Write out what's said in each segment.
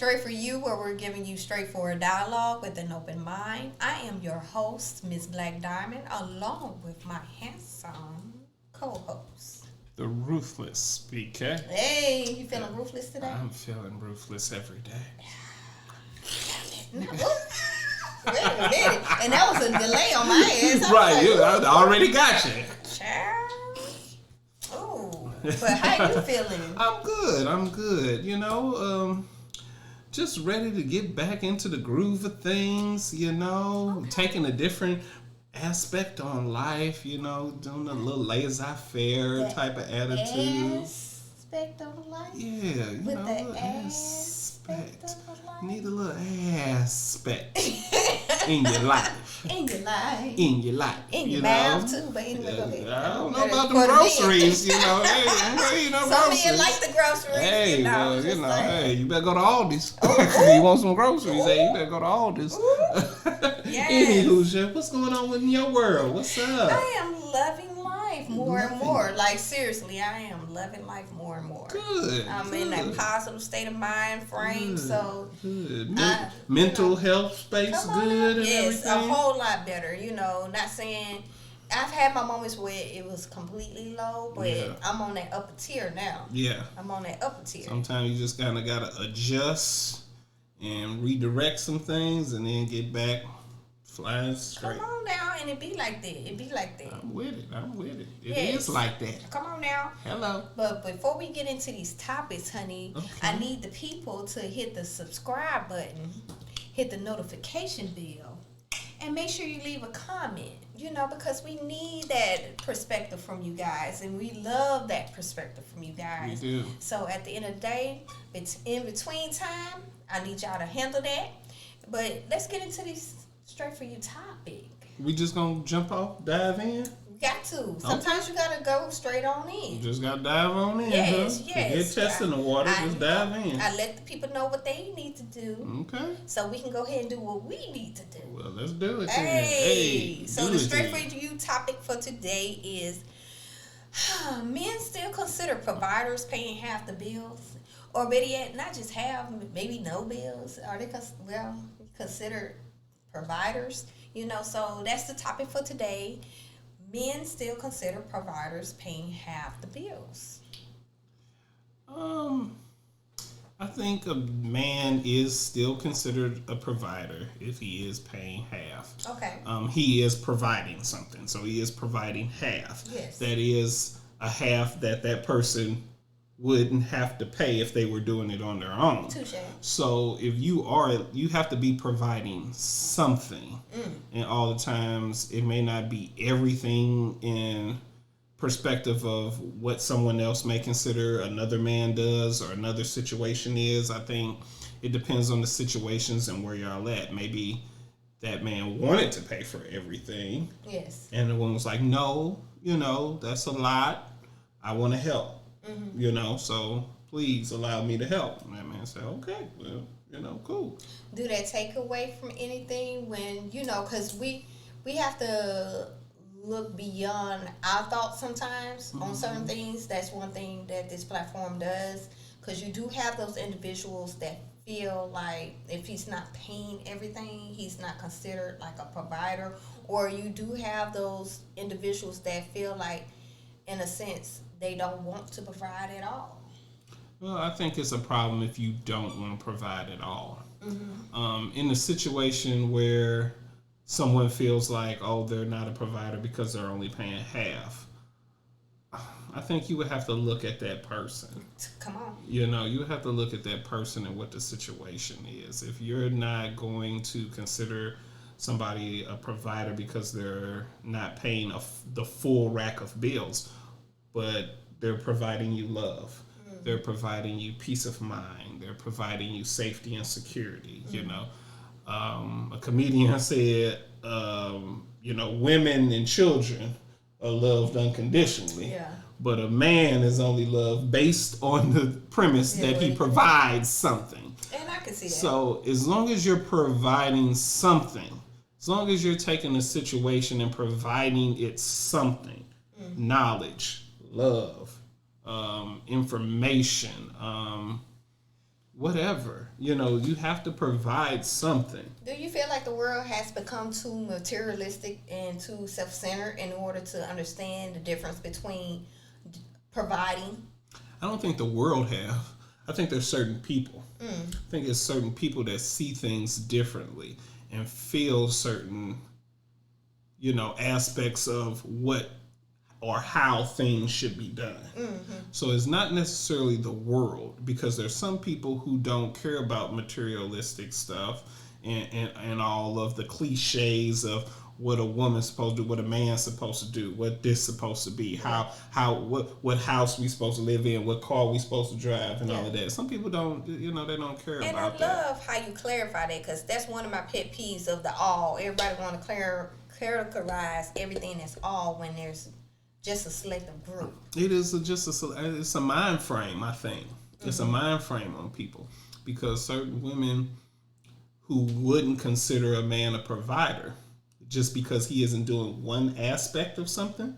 Straight for You, where we're giving you straightforward dialogue with an open mind. I am your host, Miss Black Diamond, along with my handsome co-host, the Ruthless Speaker. Hey, you feeling ruthless today? I'm feeling ruthless every day. No, wait a minute. And that was a delay on my ass. Right, I already got you. Child. Oh, but how you feeling? I'm good. Just ready to get back into the groove of things, taking a different aspect on life, doing a little laissez-faire type of attitude. Aspect of life? Yeah, With a the little aspect of life? Need a little aspect in your life. In your life. In your life. In your mouth, too. But anyway, go ahead. I don't know about the groceries, Hey, some groceries. men like the groceries. Hey, hey, you better go to Aldi's. Ooh. You want some groceries? Hey, you better go to Aldi's. Yes. Anywho, what's going on in your world? What's up? I am loving life more and more. Like, seriously, I am loving life more and more. Good. I'm in that positive state of mind frame, Good. so... Good. Mental health space good and yes, everything? a whole lot better. Not saying... I've had my moments where it was completely low, but I'm on that upper tier now. Yeah. I'm on that upper tier. Sometimes you just kind of got to adjust and redirect some things and then get back flying straight. Come on now, and it be like that. I'm with it. It Yes. is like that. Come on now. Hello. But before we get into these topics, honey, Okay. I need the people to hit the subscribe button, hit the notification bell, and make sure you leave a comment. Because we need that perspective from you guys, and we love that perspective from you guys. We do. So at the end of the day, it's in between time. I need y'all to handle that. But let's get into this Straight for You topic. We just gonna dive in? You got to. Sometimes you gotta go straight on in. You just gotta dive on in, Yes, huh? yes. Get testing the water, just dive in. I let the people know what they need to do. Okay. So we can go ahead and do what we need to do. Well, let's do it. Hey. So do the it Straight then. for You topic for today is men still consider providers paying half the bills, or better yet, not just half, maybe no bills. Are they considered providers? So that's the topic for today. Men still consider providers paying half the bills. I think a man is still considered a provider if he is paying half. Okay. He is providing something, so he is providing half. Yes. That is a half that person wouldn't have to pay if they were doing it on their own. Touche. So if you have to be providing something. And all the times it may not be everything in perspective of what someone else may consider another man does or another situation is. I think it depends on the situations and where y'all at. Maybe that man wanted to pay for everything. Yes. And the woman was like, no, that's a lot. I want to help. So please allow me to help. And that man said, okay, well, cool. Do that take away from anything when, because we have to look beyond our thoughts sometimes on certain things. That's one thing that this platform does, because you do have those individuals that feel like if he's not paying everything, he's not considered like a provider, or you do have those individuals that feel like, in a sense, they don't want to provide at all. Well, I think it's a problem if you don't want to provide at all. In a situation where someone feels like, oh, they're not a provider because they're only paying half, I think you would have to look at that person. Come on. You would have to look at that person and what the situation is. If you're not going to consider somebody a provider because they're not paying the full rack of bills, but they're providing you love. They're providing you peace of mind. They're providing you safety and security. A comedian said, women and children are loved unconditionally. Yeah. But a man is only loved based on the premise that he provides something. And I can see that. So as long as you're providing something, as long as you're taking a situation and providing it something, knowledge, love, information, whatever. You have to provide something. Do you feel like the world has become too materialistic and too self-centered in order to understand the difference between providing? I don't think the world have. I think there's certain people. I think it's certain people that see things differently and feel certain, aspects of what or how things should be done. So it's not necessarily the world, because there's some people who don't care about materialistic stuff and all of the cliches of what a woman's supposed to do, what a man's supposed to do, what this supposed to be, what house we supposed to live in, what car we supposed to drive, and all of that. Some people don't, they don't care about that. And I love how you clarify that, because that's one of my pet peeves of the all. Everybody want to characterize everything as all when there's just a selective group. It is it's a mind frame, I think. It's a mind frame on people, because certain women who wouldn't consider a man a provider just because he isn't doing one aspect of something,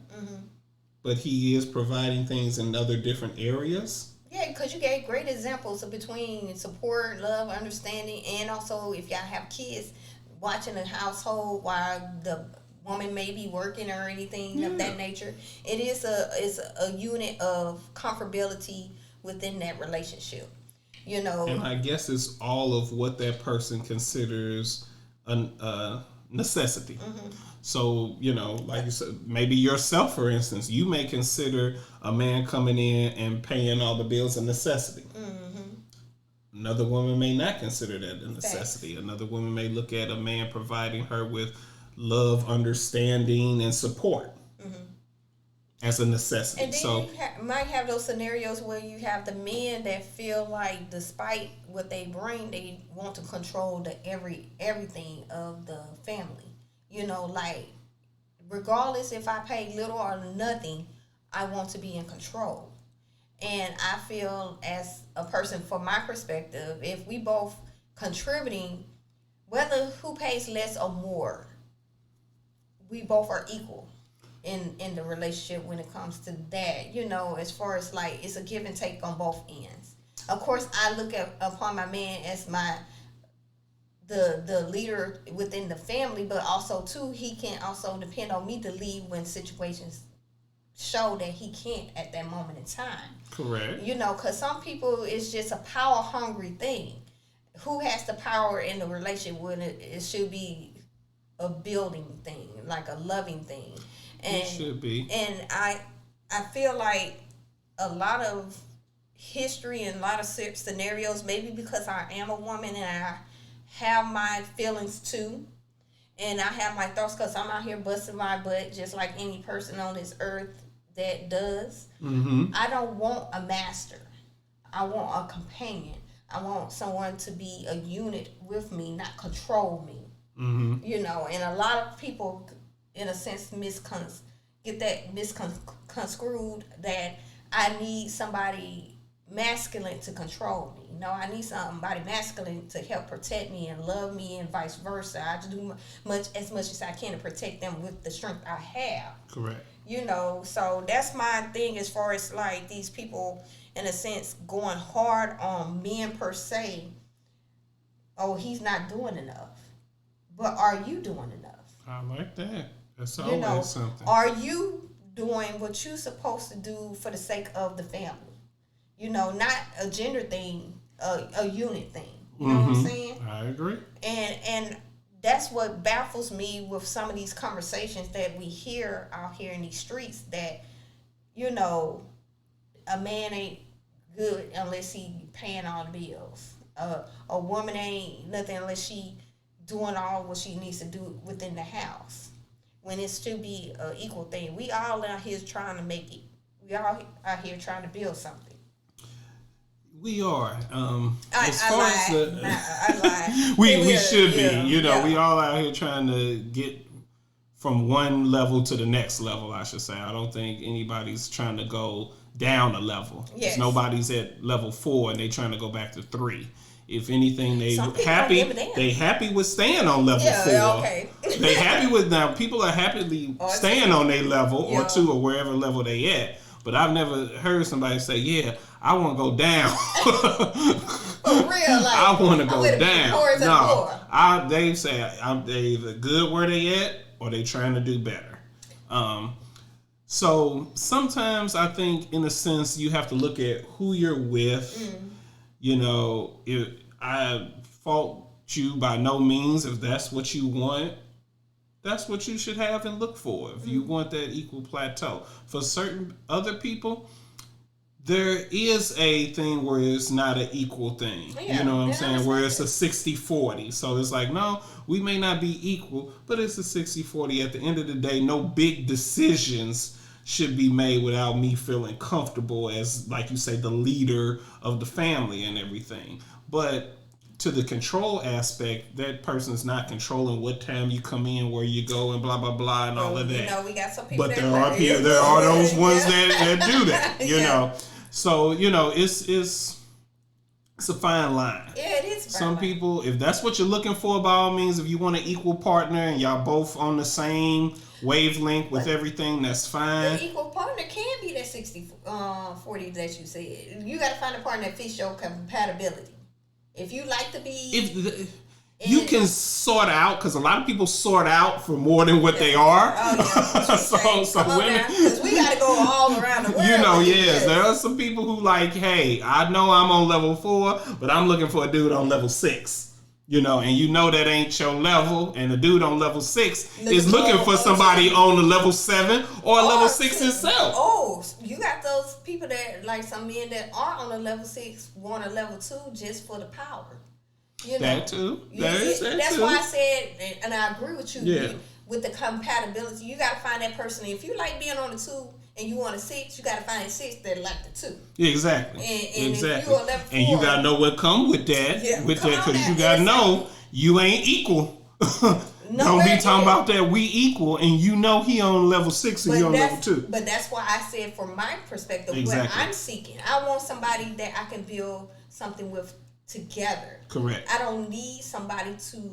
but he is providing things in other different areas. Yeah, because you gave great examples of between support, love, understanding, and also if y'all have kids, watching a household while the woman may be working or anything of that nature. It is a unit of comfortability within that relationship. And I guess it's all of what that person considers a necessity. So, like you said, maybe yourself, for instance, you may consider a man coming in and paying all the bills a necessity. Another woman may not consider that a necessity. Facts. Another woman may look at a man providing her with love, understanding, and support as a necessity. And then you might have those scenarios where you have the men that feel like, despite what they bring, they want to control the everything of the family. Like, regardless if I pay little or nothing, I want to be in control. And I feel, as a person, from my perspective, if we both contributing, whether who pays less or more, we both are equal in the relationship when it comes to that. As far as like, it's a give and take on both ends. Of course, I look upon my man as the leader within the family, but also too, he can also depend on me to lead when situations show that he can't at that moment in time. Correct. Because some people, it's just a power hungry thing. Who has the power in the relationship when it should be a building thing, like a loving thing? And it should be. And I feel like a lot of history and a lot of scenarios, maybe because I am a woman and I have my feelings too, and I have my thoughts, because I'm out here busting my butt just like any person on this earth that does. I don't want a master. I want a companion. I want someone to be a unit with me, not control me. And a lot of people, in a sense, get that misconstrued that I need somebody masculine to control me. No, I need somebody masculine to help protect me and love me, and vice versa. I just do as much as I can to protect them with the strength I have. Correct. So that's my thing, as far as like these people, in a sense, going hard on men per se. Oh, he's not doing enough. But are you doing enough? I like that. That's always something. Are you doing what you're supposed to do for the sake of the family? Not a gender thing, a unit thing. You know what I'm saying? I agree. And that's what baffles me with some of these conversations that we hear out here in these streets, that, a man ain't good unless he paying all the bills. A woman ain't nothing unless she doing all what she needs to do within the house. When it should be an equal thing. We all out here trying to make it. We all out here trying to build something. We are. I lied. We should be. Yeah. We all out here trying to get from one level to the next level, I should say. I don't think anybody's trying to go down a level. Yes. Nobody's at level 4 and they trying to go back to 3. If anything, they happy with staying on level 4. Okay. They happy with, now people are happily staying on their level or 2 or wherever level they at. But I've never heard somebody say, "Yeah, I want to go down." real, like I want to I'm go with the down. poorest of the No, poor. they say they either good where they at or they trying to do better. So sometimes I think, in a sense, you have to look at who you're with. You know, I fault you by no means. If that's what you want, that's what you should have and look for. If you want that equal plateau. For certain other people, there is a thing where it's not an equal thing. Yeah, you know what I'm saying? Where it's it. a 60-40. So it's like, no, we may not be equal, but it's a 60-40. At the end of the day, no big decisions should be made without me feeling comfortable as, like you say, the leader of the family and everything. But to the control aspect, that person's not controlling what time you come in, where you go, and blah blah blah, and all of that. You know, we got some people. But there are those ones that do that. You know, so you know, it's a fine line. Yeah, it is. Some people, if that's what you're looking for, by all means, if you want an equal partner and y'all both on the same wavelength with everything, that's fine. The equal partner can be that 60-40 that you said. You got to find a partner that fits your compatibility. If you like to be... You can sort out, because a lot of people sort out for more than what they are. Oh, yeah. so women, because we got to go all around the world. You know, yes, there are some people who like, hey, I know I'm on level 4, but I'm looking for a dude on level 6. You know, and you know that ain't your level, and the dude on level 6 is looking for somebody on the level 7 or level 6 himself. Oh, you got those people that, like some men that are on a level 6, want a level 2 just for the power. You know, that too. That's why I said, and I agree with you. Yeah. With the compatibility, you got to find that person. If you like being on the 2 and you want a 6, you got to find a 6 that like the 2. Exactly. And exactly. If you're a level 4, and you gotta know what come with that. Because you gotta know you ain't equal. Don't be talking about that we equal, and you know he on level 6 and you on level 2. But that's why I said, from my perspective, exactly. what I'm seeking, I want somebody that I can build something with together. Correct. I don't need somebody to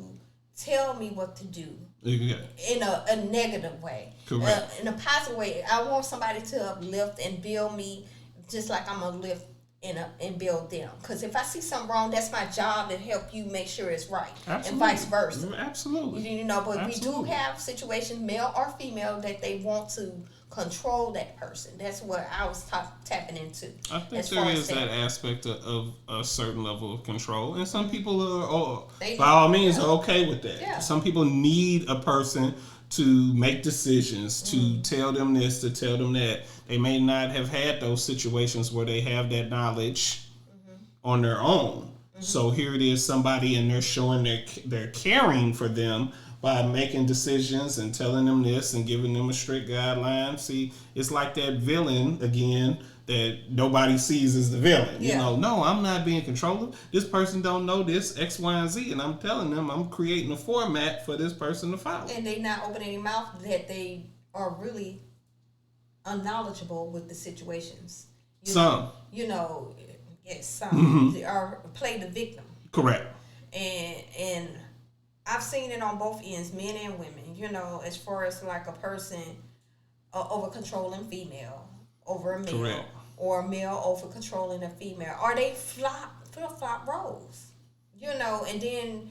tell me what to do. Yeah. In a negative way. Correct. In a positive way. I want somebody to uplift and build me just like I'm gonna lift and build them. Because if I see something wrong, that's my job to help you make sure it's right. Absolutely. And vice versa. Absolutely. You know, but Absolutely. We do have situations, male or female, that they want to control that person. That's what I was tapping into. I think there is that aspect of a certain level of control, and some people are, by all means, are okay with that. Yeah. Some people need a person to make decisions, to tell them this, to tell them that. They may not have had those situations where they have that knowledge on their own. So here it is, somebody, and they're showing they're caring for them by making decisions and telling them this and giving them a strict guideline. See, it's like that villain again that nobody sees as the villain. Yeah. You know, no, I'm not being controlling. This person don't know this X, Y, and Z, and I'm telling them I'm creating a format for this person to follow. And they not opening their mouth that they are really unknowledgeable with the situations. Some. Yes, some. They are play the victim. Correct. And I've seen it on both ends, men and women, you know, as far as like a person over controlling female over a male. Correct. Or a male over controlling a female. Or they flip-flop roles, you know, and then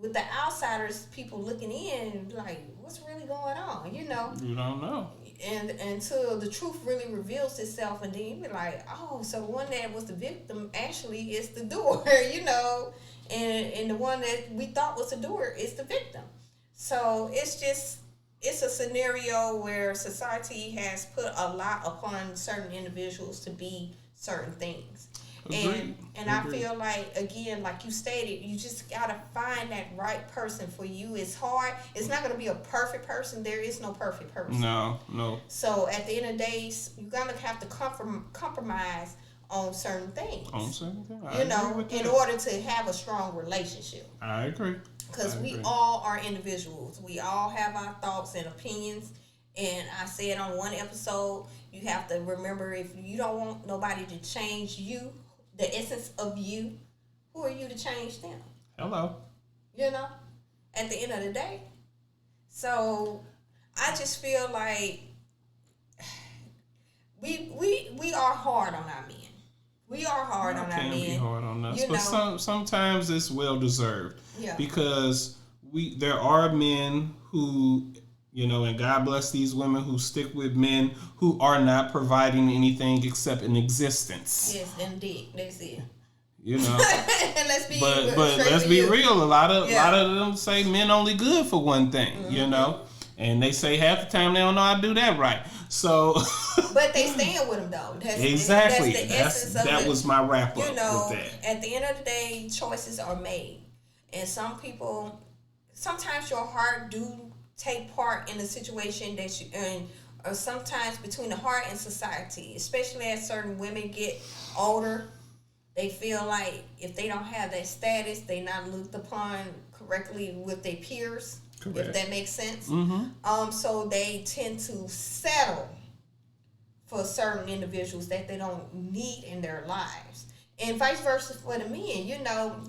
with the outsiders, people looking in, like, what's really going on, you know? You don't know. And until the truth really reveals itself, and then you be like, oh, so the one that was the victim actually is the doer, you know? And the one that we thought was the doer is the victim. So it's a scenario where society has put a lot upon certain individuals to be certain things. Agreed. And I feel like, again, like you stated, you just got to find that right person for you. It's hard. It's not going to be a perfect person. There is no perfect person. No. So at the end of the day, you're going to have to compromise on certain things. You know, in order to have a strong relationship. I agree. Because we all are individuals. We all have our thoughts and opinions. And I said on one episode, you have to remember, if you don't want nobody to change you, the essence of you, who are you to change them? Hello. You know, at the end of the day. So I just feel like we are hard on our men. We are hard on our can be men. hard on us, You but know. sometimes it's well deserved. Yeah. Because there are men who, and God bless these women who stick with men who are not providing anything except an existence. Yes, indeed. That's it. And let's be but let's be real. A lot of them say men only good for one thing, and they say half the time they don't know how to do that right. So, but they stand with them though. Exactly. That's the essence of that it. was my wrap up with that. At the end of the day, choices are made, and some people, sometimes your heart do take part in the situation that you in, or sometimes between the heart and society, especially as certain women get older. They feel like if they don't have that status, they not looked upon correctly with their peers. Correct. If that makes sense. Mm-hmm. So they tend to settle for certain individuals that they don't need in their lives. And vice versa for the men.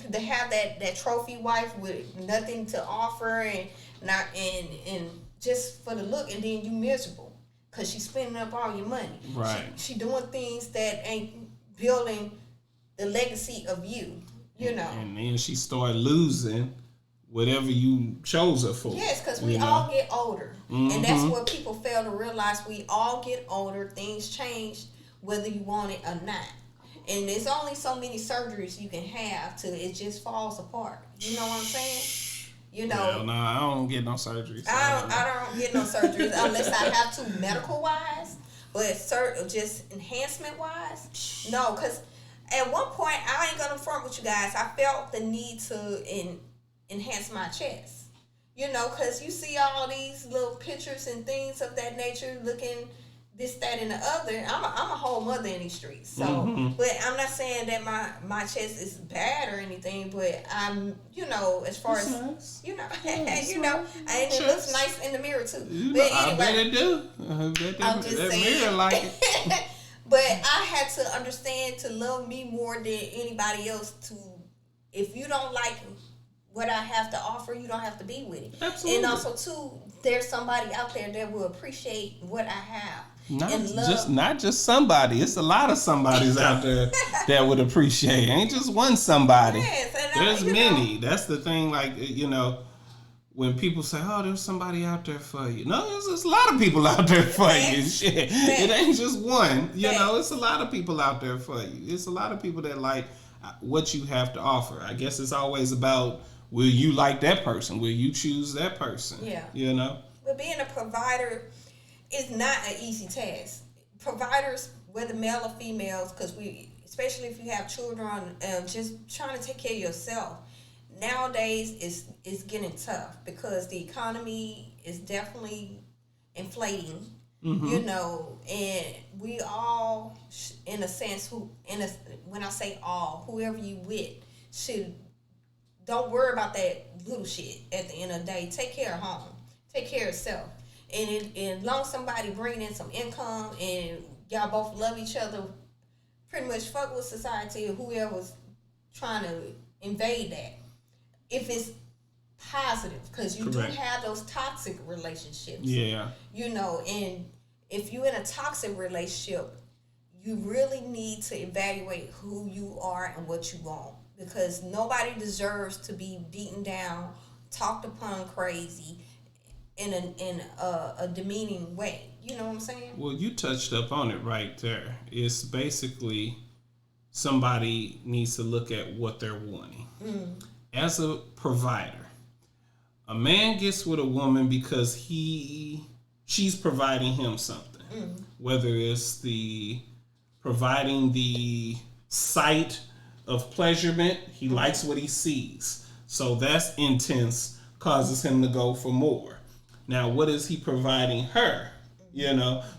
They have that trophy wife with nothing to offer and not and just for the look, and then you miserable because she's spending up all your money. Right. She doing things that ain't building the legacy of you, And then she started losing whatever you chose her for. Yes, because we all get older. Mm-hmm. And that's what people fail to realize. We all get older. Things change whether you want it or not. And there's only so many surgeries you can have till it just falls apart. You know what I'm saying? Well, no, I don't get no surgeries. I don't get no surgeries unless I have to medical-wise. But just enhancement-wise, no, because at one point, I ain't gonna front with you guys. I felt the need to enhance my chest. Because you see all these little pictures and things of that nature looking this, that, and the other. I'm a whole mother in these streets. So, but I'm not saying that my chest is bad or anything, but I'm, as far it's as, nice. and it looks nice in the mirror too. But anyway, I bet it do. I'm just saying. Mirror like it. But I had to understand to love me more than anybody else. If you don't like what I have to offer, you don't have to be with it. Absolutely. And also, too, there's somebody out there that will appreciate what I have. Not just somebody. It's a lot of somebodies out there that would appreciate. Ain't just one somebody. Yes, and there's many. That's the thing. Like when people say, "Oh, there's somebody out there for you," no, there's a lot of people out there for you. Shit, it ain't just one. It's a lot of people out there for you. It's a lot of people that like what you have to offer. I guess it's always about, will you like that person? Will you choose that person? Yeah. But being a provider is not an easy task. Providers, whether male or females, because especially if you have children, just trying to take care of yourself. Nowadays, it's getting tough because the economy is definitely inflating. Mm-hmm. And we all, in a sense, when I say all, whoever you with, don't worry about that little shit. At the end of the day, take care of home, take care of yourself, and as long as somebody bringing in some income and y'all both love each other, pretty much fuck with society or whoever's trying to invade that. If it's positive, because you Correct. do have those toxic relationships. Yeah. And if you're in a toxic relationship, you really need to evaluate who you are and what you want, because nobody deserves to be beaten down, talked upon crazy in a demeaning way. You know what I'm saying? Well, you touched up on it right there. It's basically somebody needs to look at what they're wanting. As a provider, a man gets with a woman because she's providing him something. Whether it's providing the sight of pleasurement, he likes what he sees. So that's intense, causes him to go for more. Now, what is he providing her?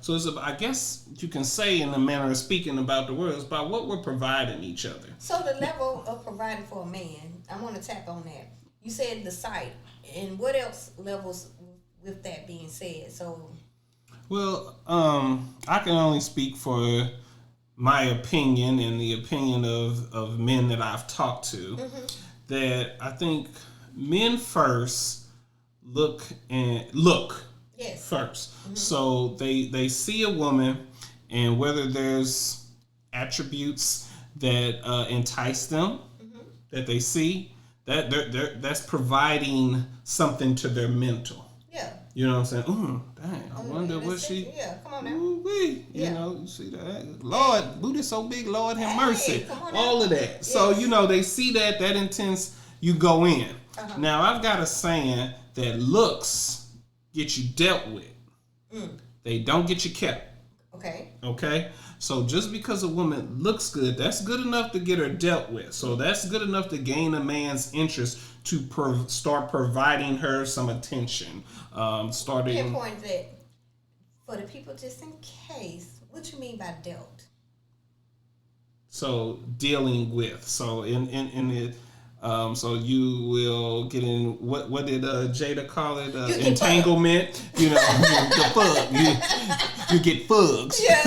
So it's I guess you can say, in the manner of speaking about the world, it's about what we're providing each other. So the level of providing for a man, I want to tap on that. You said the sight, and what else levels with that being said? So, well, I can only speak for my opinion and the opinion of men that I've talked to. That I think men first look yes. first. So they see a woman, and whether there's attributes that entice them, that they see, that's providing something to their mental. Yeah. You know what I'm saying? Dang, I wonder what she. Yeah, come on now. Ooh-wee. You know, you see that? Lord, booty so big, Lord have mercy. Come on all now. of that. So, they see that intense, you go in. Uh-huh. Now, I've got a saying that looks get you dealt with. They don't get you kept. Okay? So just because a woman looks good, that's good enough to get her dealt with. So that's good enough to gain a man's interest to start providing her some attention. Pinpoint that for the people just in case. What you mean by dealt? So dealing with. So in it. So you will get in what did Jada call it? Entanglement. You the fug. You get fugs. Yeah.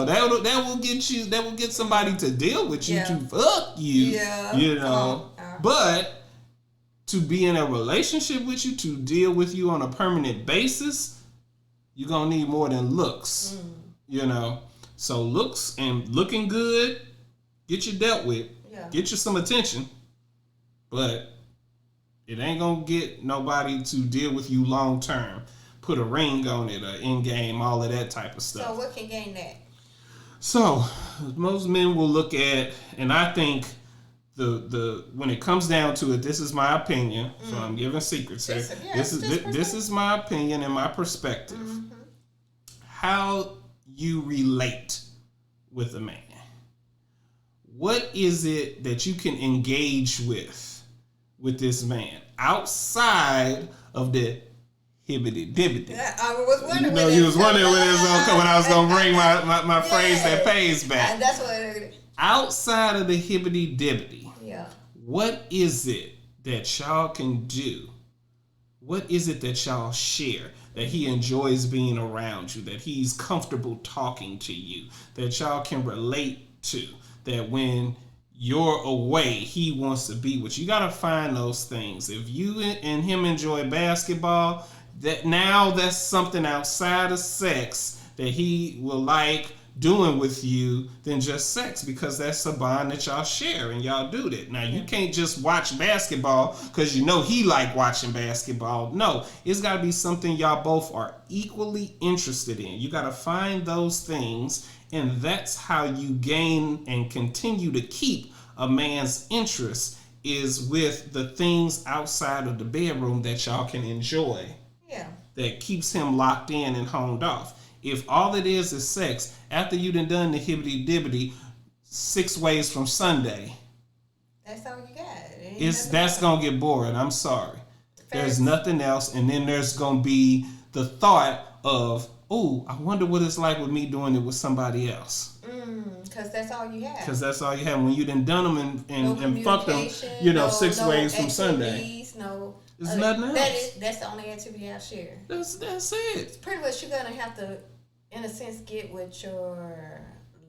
That will get somebody to deal with you, to fuck you. Yeah. But to be in a relationship with you, to deal with you on a permanent basis, you're gonna need more than looks. So looks and looking good get you dealt with. Get you some attention, but it ain't gonna get nobody to deal with you long term. Put a ring on it, an end game, all of that type of stuff. So what can gain that? So most men will look at, and I think the when it comes down to it, this is my opinion. So I'm giving secrets here. This is my opinion and my perspective. How you relate with a man. What is it that you can engage with this man outside of the hibbity dibbity? I was wondering. You was wondering when it was gonna come, when I was gonna bring my phrase that pays back. That's what. Outside of the hibbity dibbity. Yeah. What is it that y'all can do? What is it that y'all share? That he enjoys being around you, that he's comfortable talking to you, that y'all can relate to. That when you're away, he wants to be with you. You gotta find those things. If you and him enjoy basketball, that's something outside of sex that he will like doing with you than just sex, because that's a bond that y'all share and y'all do that. Now you can't just watch basketball because he like watching basketball. No, it's gotta be something y'all both are equally interested in. You gotta find those things. And that's how you gain and continue to keep a man's interest, is with the things outside of the bedroom that y'all can enjoy. Yeah. That keeps him locked in and honed off. If all it is sex, after you done the hibbity dibbity 6 ways from Sunday, that's all you got. That's gonna get boring. I'm sorry. There's nothing else, and then there's gonna be the thought of, oh, I wonder what it's like with me doing it with somebody else. Because that's all you have. Because that's all you have. When you done them and fucked them, 6 ways from Sunday. There's nothing else. That's the only activity I share. That's it. It's pretty much you're going to have to, in a sense, get with your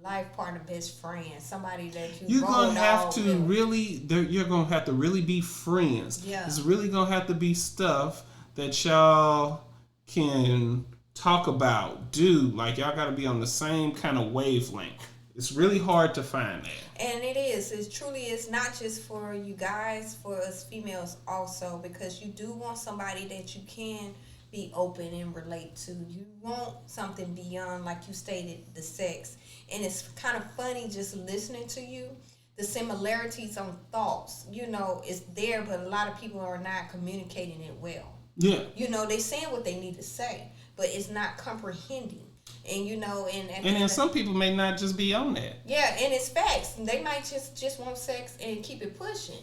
life partner, best friend, somebody that you're going to have to really, you're going to have to really be friends. Yeah. It's really going to have to be stuff that y'all can talk about, do, like y'all got to be on the same kind of wavelength. It's really hard to find that. And it is. It truly is, not just for you guys, for us females also, because you do want somebody that you can be open and relate to. You want something beyond, like you stated, the sex. And it's kind of funny just listening to you. The similarities on thoughts, is there, but a lot of people are not communicating it well. Yeah. They saying what they need to say, but it's not comprehending. And and then some people may not just be on that. Yeah, and it's facts. They might just want sex and keep it pushing.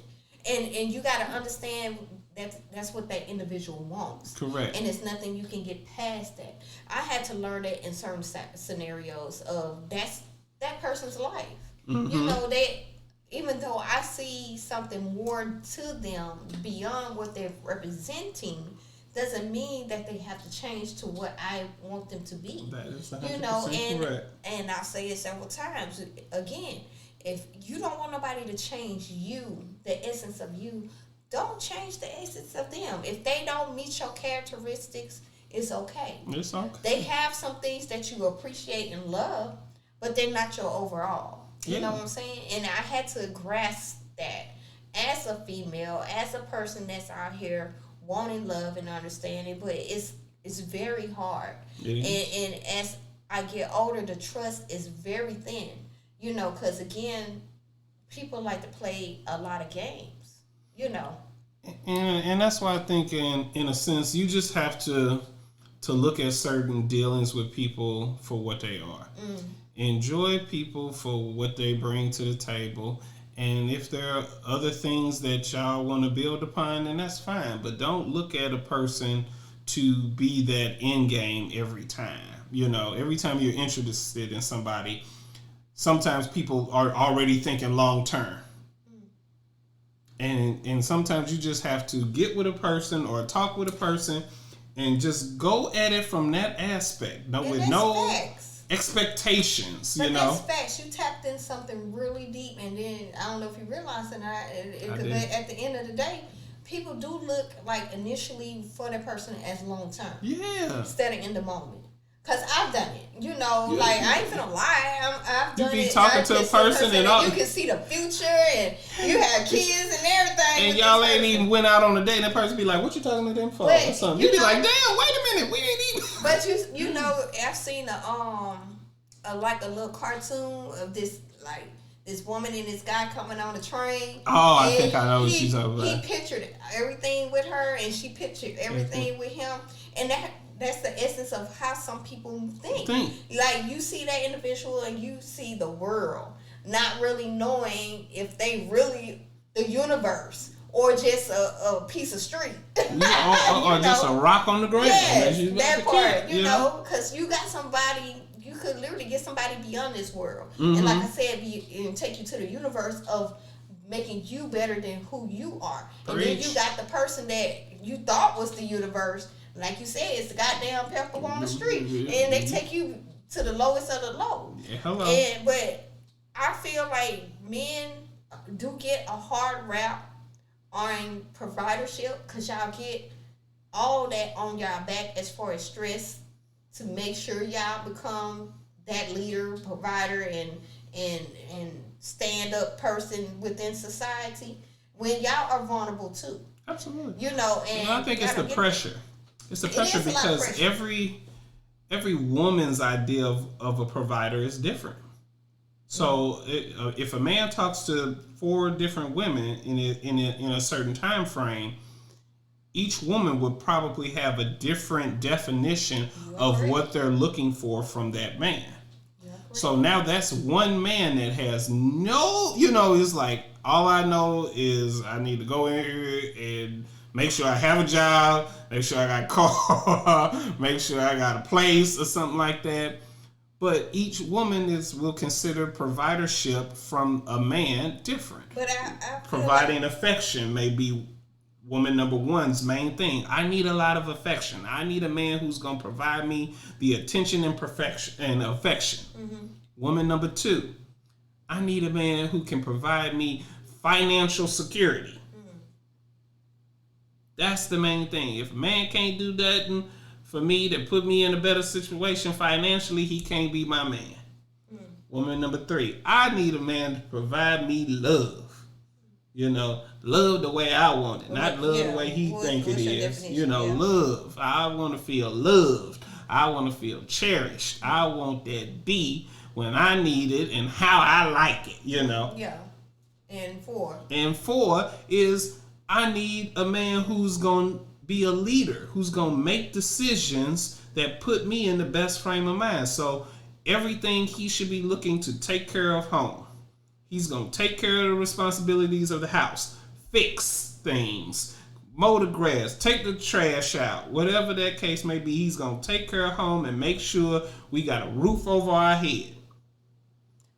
And you got to understand that's what that individual wants. Correct. And it's nothing you can get past that. I had to learn that in certain scenarios of that person's life. Mm-hmm. Even though I see something more to them beyond what they're representing, doesn't mean that they have to change to what I want them to be. That is 100% correct. And I'll say it several times. Again, if you don't want nobody to change you, the essence of you, don't change the essence of them. If they don't meet your characteristics, it's okay. It's okay. They have some things that you appreciate and love, but they're not your overall. You know what I'm saying? And I had to grasp that as a female, as a person that's out here wanting love and understanding, but it's very hard. And as I get older, the trust is very thin. You know, because again, people like to play a lot of games. You know. And that's why I think, in a sense, you just have to look at certain dealings with people for what they are. Enjoy people for what they bring to the table. And if there are other things that y'all want to build upon, then that's fine. But don't look at a person to be that end game every time. You know, every time you're interested in somebody, sometimes people are already thinking long term. And sometimes you just have to get with a person or talk with a person and just go at it from that aspect. With no expectations, but that's facts. You tapped in something really deep, and then I don't know if you realize it or not. At the end of the day, people do look like initially for that person as long term. Yeah. Instead of in the moment. Cause I've done it, you know. Yeah. Like I ain't finna lie, I've done it. You be talking to a person and all, you can see the future, and you have kids and everything. And y'all ain't even went out on a date. That person be like, "What you talking to them for?" Or something. You be like, "Damn, wait a minute, we ain't even." But you know, I've seen like a little cartoon of this woman and this guy coming on the train. Oh, I think I know what she's talking about. He pictured everything with her, and she pictured everything with him, and that's the essence of how some people think. Like, you see that individual and you see the world, not really knowing if they really the universe or just a piece of street. or just a rock on the ground. Yes, that part, you know, because you got somebody, you could literally get somebody beyond this world. And like I said, and take you to the universe of making you better than who you are. And then you got the person that you thought was the universe. Like you said, it's the goddamn pepper on the street, and they take you to the lowest of the low. Yeah, hello. But I feel like men do get a hard rap on providership because y'all get all that on y'all back as far as stress to make sure y'all become that leader, provider, and stand up person within society when y'all are vulnerable too. Absolutely. You know, and I think it's the pressure. It's the pressure because every woman's idea of a provider is different. So if a man talks to 4 different women in a certain time frame, each woman would probably have a different definition of what they're looking for from that man. So now that's one man that has no, it's like, all I know is I need to go in here and make sure I have a job, make sure I got a car, make sure I got a place or something like that. But each woman will consider providership from a man different. But I providing affection may be woman number one's main thing. I need a lot of affection. I need a man who's going to provide me the attention and affection. Woman number 2, I need a man who can provide me financial security. That's the main thing. If a man can't do that for me to put me in a better situation financially, he can't be my man. Woman number 3, I need a man to provide me love. Love the way I want it, not love the way he think it is. Love. I want to feel loved. I want to feel cherished. I want that B when I need it and how I like it, Yeah. And 4 is I need a man who's going to be a leader, who's going to make decisions that put me in the best frame of mind. So everything he should be looking to take care of home. He's going to take care of the responsibilities of the house, fix things, mow the grass, take the trash out, whatever that case may be. He's going to take care of home and make sure we got a roof over our head.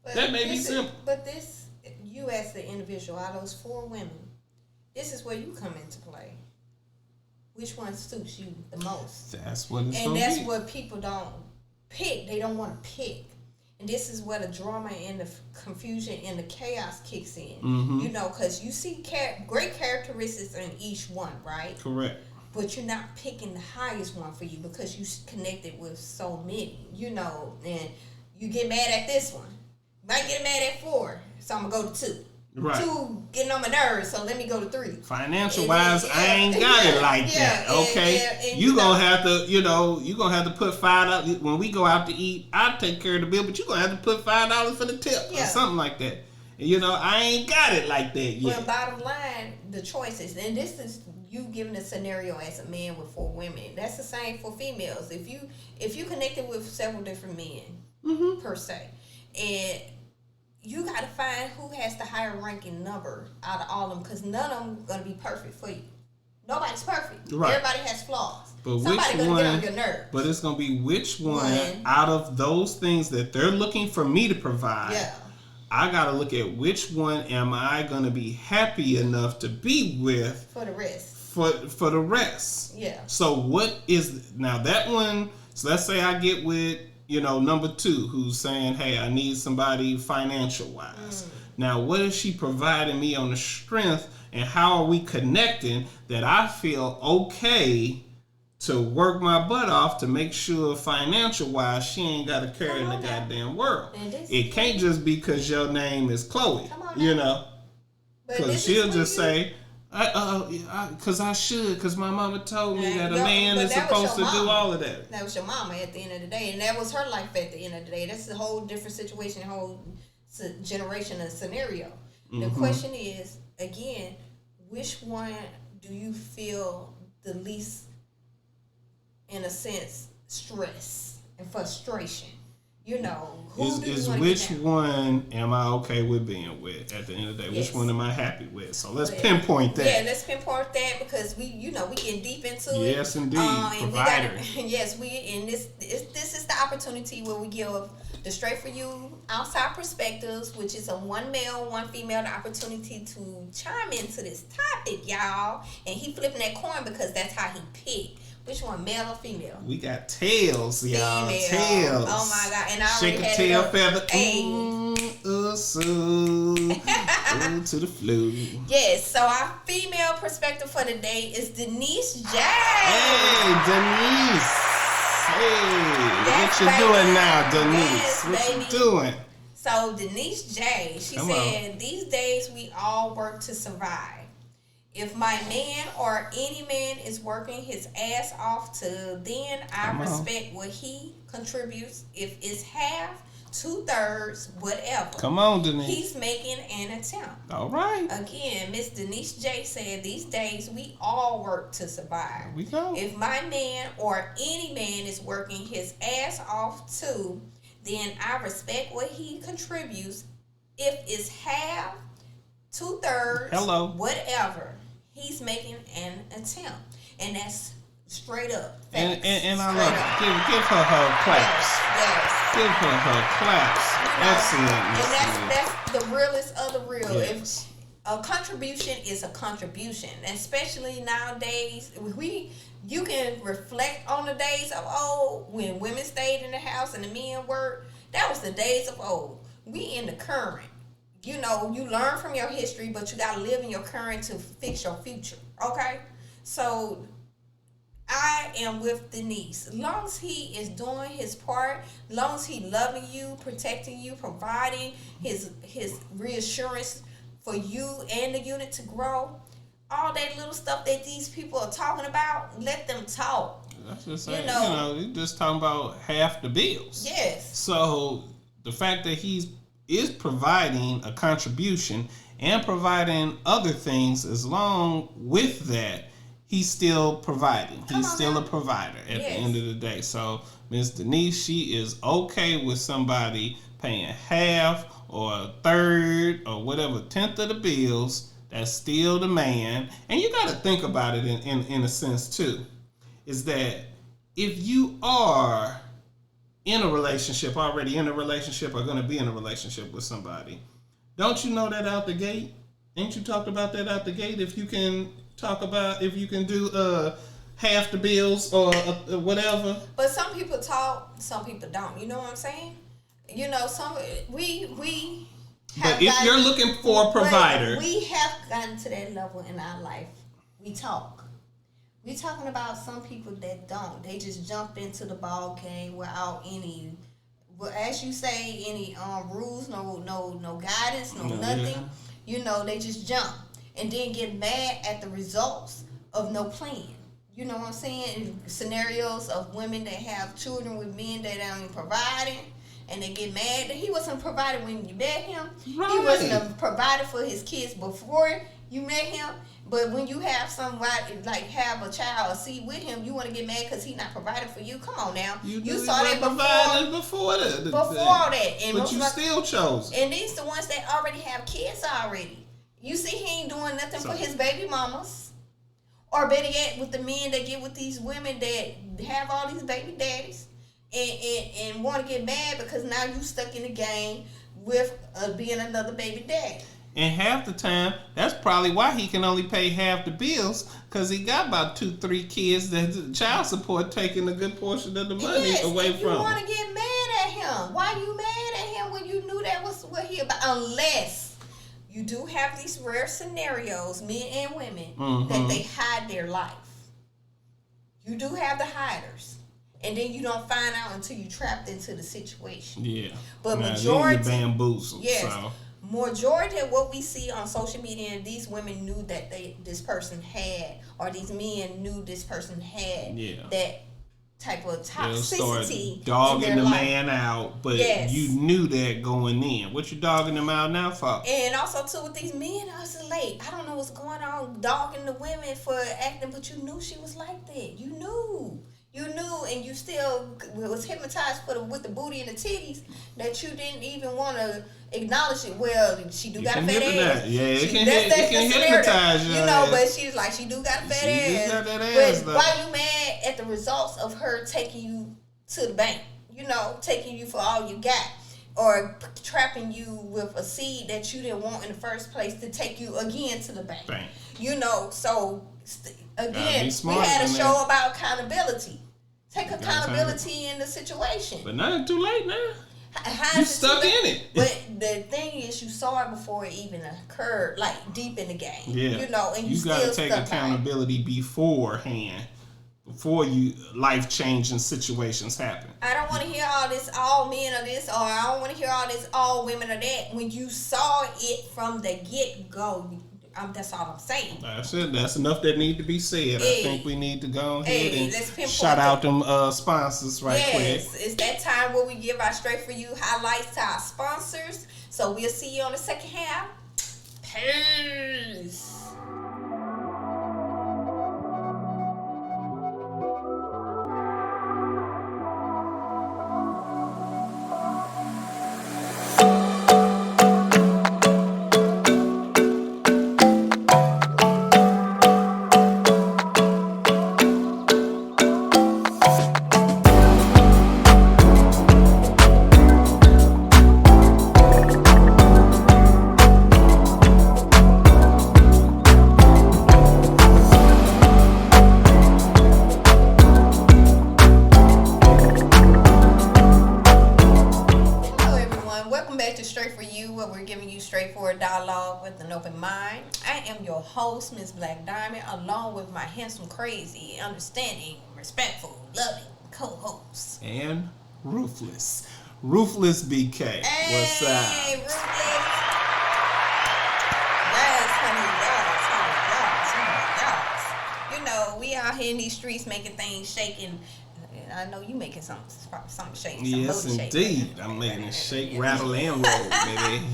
But that may be simple. But you as the individual, out of those 4 women, this is where you come into play. Which one suits you the most? That's what it's and that's what people don't pick. They don't want to pick. And this is where the drama and the confusion and the chaos kicks in. Because you see great characteristics in each one, right? Correct. But you're not picking the highest one for you because you connected with so many, and you get mad at this one. Might get mad at 4, so I'm gonna go to 2. Right. 2 getting on my nerves, so let me go to 3. Financial wise, I ain't got it like that. Okay, and you gonna have to, you gonna have to put $5 when we go out to eat. I take care of the bill, but you gonna have to put $5 for the tip or something like that. And, I ain't got it like that yet. Well, bottom line, the choices, and this is you giving a scenario as a man with 4 women. That's the same for females. If you connected with several different men, per se, and you got to find who has the higher ranking number out of all of them, because none of them going to be perfect for you. Nobody's perfect. Right. Everybody has flaws. But somebody going to get on your nerves. But it's going to be which one out of those things that they're looking for me to provide. Yeah. I got to look at which one am I going to be happy enough to be with for the rest. For the rest. Yeah. So what is now that one? So let's say I get with number 2, who's saying, hey, I need somebody financial wise. Now, what is she providing me on the strength, and how are we connecting that I feel okay to work my butt off to make sure financial wise she ain't got to carry in the goddamn world. It can't just be because your name is Chloe, because she'll just say, because I should, because my mama told me that a man is supposed to do all of that. That was your mama at the end of the day, and that was her life at the end of the day. That's a whole different situation, whole generation and scenario. The question is, again, which one do you feel the least, in a sense, stress and frustration? Who is which one am I okay with being with at the end of the day? Yes. Which one am I happy with? So let's pinpoint that. Yeah, let's pinpoint that, because we getting deep into it. Yes, indeed. Provider. This is the opportunity where we give the straight for you outside perspectives, which is a one male, one female, the opportunity to chime into this topic, y'all. And he flipping that coin because that's how he picked. Which one, male or female? We got tails, y'all. Female. Tails. Oh my God! And I shake already a tail feather. To the flu. Yes. So our female perspective for today is Denise J. Hey, Denise. Hey, what you doing now, Denise? What you doing? So Denise J. She said, these days we all work to survive. If my man or any man is working his ass off then I respect what he contributes. If it's half, 2/3, whatever. Come on, Denise. He's making an attempt. All right. Again, Miss Denise J said, these days we all work to survive. Here we go. If my man or any man is working his ass off too, then I respect what he contributes. If it's half, 2/3, whatever. He's making an attempt, and that's straight up facts. And I love it. Give her claps. Yes. Give her claps. Excellent. And that's the realest of the real. Yes. If a contribution is a contribution, especially nowadays, you can reflect on the days of old when women stayed in the house and the men worked. That was the days of old. We in the current. You learn from your history, but you got to live in your current to fix your future, okay? So, I am with Denise. As long as he is doing his part, as long as he loving you, protecting you, providing his reassurance for you and the unit to grow, all that little stuff that these people are talking about, let them talk. That's just saying, you're just talking about half the bills. Yes. So, the fact that he is providing a contribution and providing other things, as long with that, he's still providing. He's still a provider at the end of the day. So Miss Denise, she is okay with somebody paying half or a third or whatever, 10th of the bills. That's still the man. And you got to think about it in a sense too, is that if you are already in a relationship, or going to be in a relationship with somebody, don't you know that out the gate? Ain't you talked about that out the gate? If you can do half the bills or whatever. But some people talk, some people don't. You know what I'm saying? We. But if you're looking for a provider, we have gotten to that level in our life. We talk. We talking about some people that don't. They just jump into the ball game without any well, as you say, any rules, no guidance, no Yeah. nothing. You know, they just jump and then get mad at the results of no plan. You know what I'm saying? Scenarios of women that have children with men that aren't providing, and they get mad that he wasn't provided when you met him. Right. He wasn't provided for his kids before you met him. But when you have somebody, like have a child, see with him, you want to get mad because he's not provided for you. Come on now. You saw that before that. Before that. And but you still chose. And these the ones that already have kids already. You see he ain't doing nothing for his baby mamas. Or better yet, with the men that get with these women that have all these baby daddies and want to get mad because now you stuck in the game with being another baby daddy. And half the time, that's probably why he can only pay half the bills, because he got about 2-3 kids that child support taking a good portion of the money away from him. You want to get mad at him. Why you mad at him when you knew that was what he about? Unless you do have these rare scenarios, men and women, that they hide their life. You do have the hiders. And then you don't find out until you trapped into the situation. Yeah. But now, majority, bamboozled. yes, So. Majority of what we see on social media, these women knew that this person had, or these men knew this person had that type of toxicity. Dogging the life. man out, but you knew that going in. What you dogging him out now for? And also too with these men, I was like, I don't know what's going on, dogging the women for acting, but you knew she was like that. You knew, and you still was hypnotized with the booty and the titties that you didn't even want to acknowledge it. Well, she do got a fat ass. Yeah, it can hypnotize you. You know, but she's like, she do got a fat ass. Got that ass but why you mad at the results of her taking you to the bank? You know, taking you for all you got. Or trapping you with a seed that you didn't want in the first place to take you again to the bank. You know, so again, we had a show about accountability. Take accountability in the situation. But now it's too late now. You stuck in it. But the thing is, you saw it before it even occurred, like deep in the game. Yeah. You know, and you got to take accountability beforehand. Before life-changing situations happen. I don't want to hear all this, all men are this, or I don't want to hear all this, all women are that. When you saw it from the get-go, that's all I'm saying. That's it. That's enough that need to be said. I think we need to go ahead and shout out them sponsors quick. It's that time where we give our Straight For You highlights to our sponsors. So we'll see you on the second half. Peace. Host, Ms. Black Diamond, along with my handsome, crazy, understanding, respectful, loving co-host. And Ruthless BK. Hey, what's up? Ruthless. Yes, honey, yes. You know, we out here in these streets making things shaking. I know you making something shake. Yes, indeed. I'm making it shake, rattle, and roll, baby.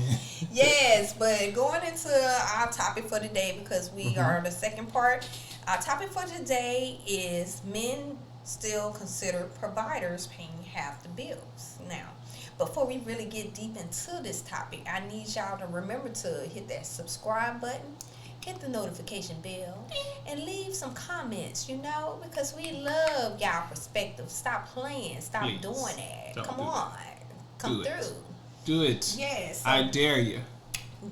Yes, but going into our topic for today, because we are the second part, our topic for today is men still considered providers paying half the bills. Now, before we really get deep into this topic, I need y'all to remember to hit that subscribe button, hit the notification bell, and leave some comments, you know, because we love y'all perspective. Stop playing. Stop doing that. Come on. Come through. Do it. Yes. I dare you.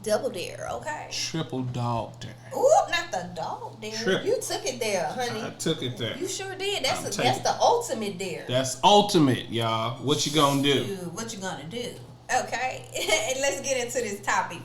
Double dare, okay. Triple dog dare. Ooh, not the dog dare. You took it there, honey. I took it there. You sure did. That's the ultimate dare. That's ultimate, y'all. What you gonna do? What you gonna do? Okay. And let's get into this topic.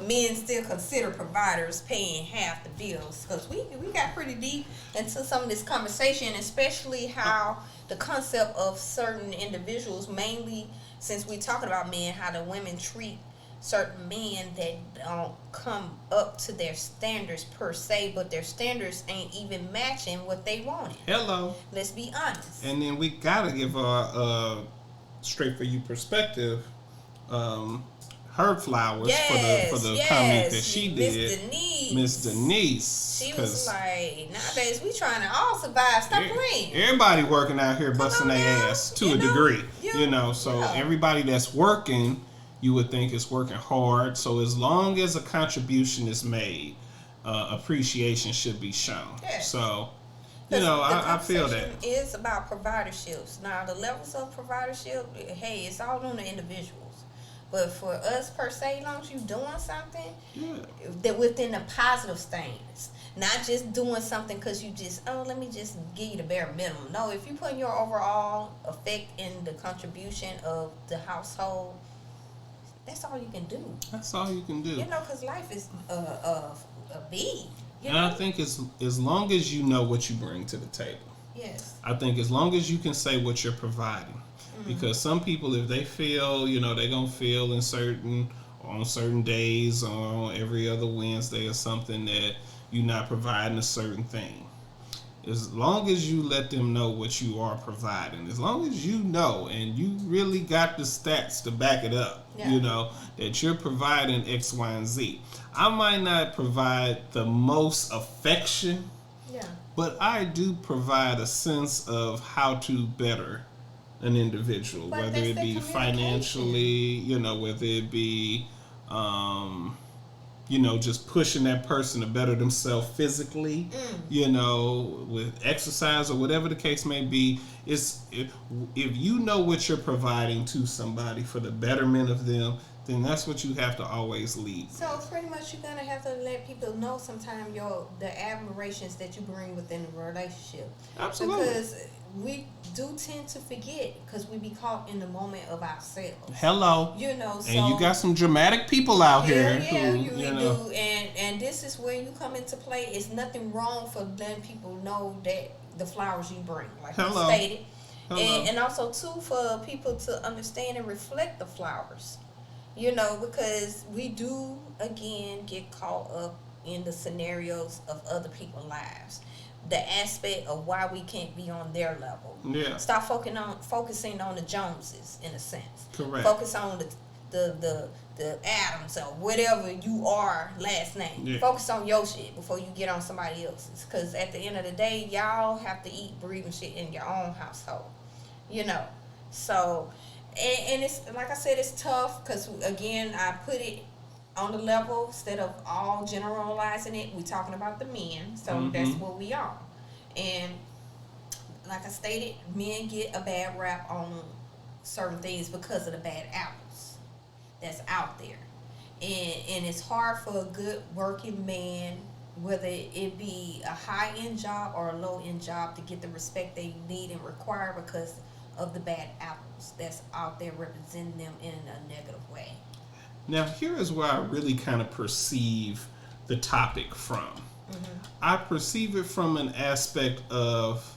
men still consider providers paying half the bills, because we got pretty deep into some of this conversation, especially how the concept of certain individuals, mainly since we're talking about men, how the women treat certain men that don't come up to their standards per se, but their standards ain't even matching what they wanted. Hello. Let's be honest. And then we gotta give our straight for you perspective, her flowers for the comment that she did. Miss Denise. She was like, nowadays we trying to all survive. Stop playing. Everybody working out here busting their ass to a degree. So everybody that's working, you would think is working hard. So as long as a contribution is made, appreciation should be shown. Yeah. So, I feel that. It's about providerships. Now, the levels of providership, hey, it's all on the individuals. But for us per se, as long as you're doing something that within a positive stance, not just doing something because you just, let me just give you the bare minimum. No, if you put your overall effect in the contribution of the household, that's all you can do. That's all you can do. Because life is a big. And I think as long as you know what you bring to the table. Yes. I think as long as you can say what you're providing. Mm-hmm. Because some people, if they feel, they're going to feel on certain days or on every other Wednesday or something that you're not providing a certain thing. As long as you let them know what you are providing, as long as you know and you really got the stats to back it up, that you're providing X, Y, and Z. I might not provide the most affection, but I do provide a sense of how to better an individual, whether it be financially, whether it be, just pushing that person to better themselves physically, with exercise or whatever the case may be. If you know what you're providing to somebody for the betterment of them, then that's what you have to always lead. So pretty much you're going to have to let people know sometimes the admirations that you bring within the relationship. Absolutely. Because we do tend to forget because we be caught in the moment of ourselves. Hello. So, and you got some dramatic people out here. Yeah, you do. And this is where you come into play. It's nothing wrong for letting people know that the flowers you bring, like you stated. And also, too, for people to understand and reflect the flowers. Because we do, again, get caught up in the scenarios of other people's lives. The aspect of why we can't be on their level. Yeah. Stop focusing on the Joneses, in a sense. Correct. Focus on the Adams or whatever you are last name. Yeah. Focus on your shit before you get on somebody else's. Because at the end of the day, y'all have to eat, breathe, and shit in your own household. So... And it's like I said, it's tough because, again, I put it on the level instead of all generalizing it. We're talking about the men, so that's what we are. And like I stated, men get a bad rap on certain things because of the bad apples that's out there. And it's hard for a good working man, whether it be a high-end job or a low-end job, to get the respect they need and require because of the bad apples that's out there representing them in a negative way. Now, here is where I really kind of perceive the topic from. I perceive it from an aspect of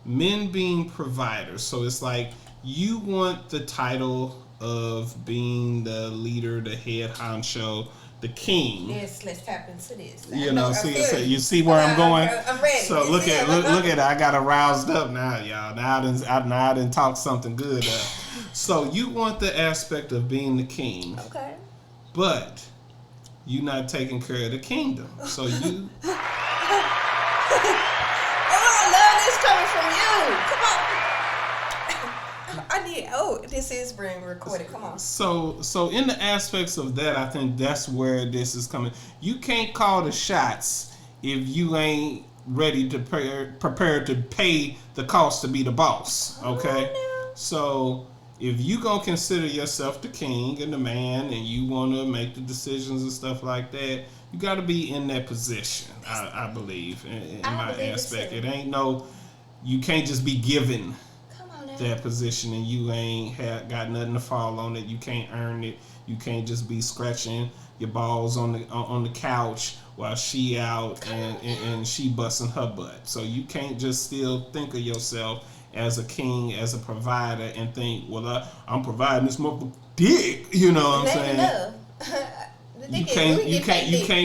men being providers. So it's like you want the title of being the leader, the head honcho, the king. Yes, let's tap into this. You see where I'm going? I'm ready. So look at it. I got aroused up now, y'all. Now I didn't talk something good. So you want the aspect of being the king. Okay. But you're not taking care of the kingdom. So you... I love this coming from you. Come on. This is being recorded. Come on. So in the aspects of that, I think that's where this is coming. You can't call the shots if you ain't ready to prepare to pay the cost to be the boss. Okay? Oh, no. So if you gonna consider yourself the king and the man, and you want to make the decisions and stuff like that, you got to be in that position. I believe in my aspect. It ain't you can't just be given that position and you ain't got nothing to fall on it. You can't earn it. You can't just be scratching your balls on the couch while she out and she busting her butt. So you can't just still think of yourself as a king, as a provider, and think, well, I'm providing this motherfucker dick. You know what I'm saying? You can't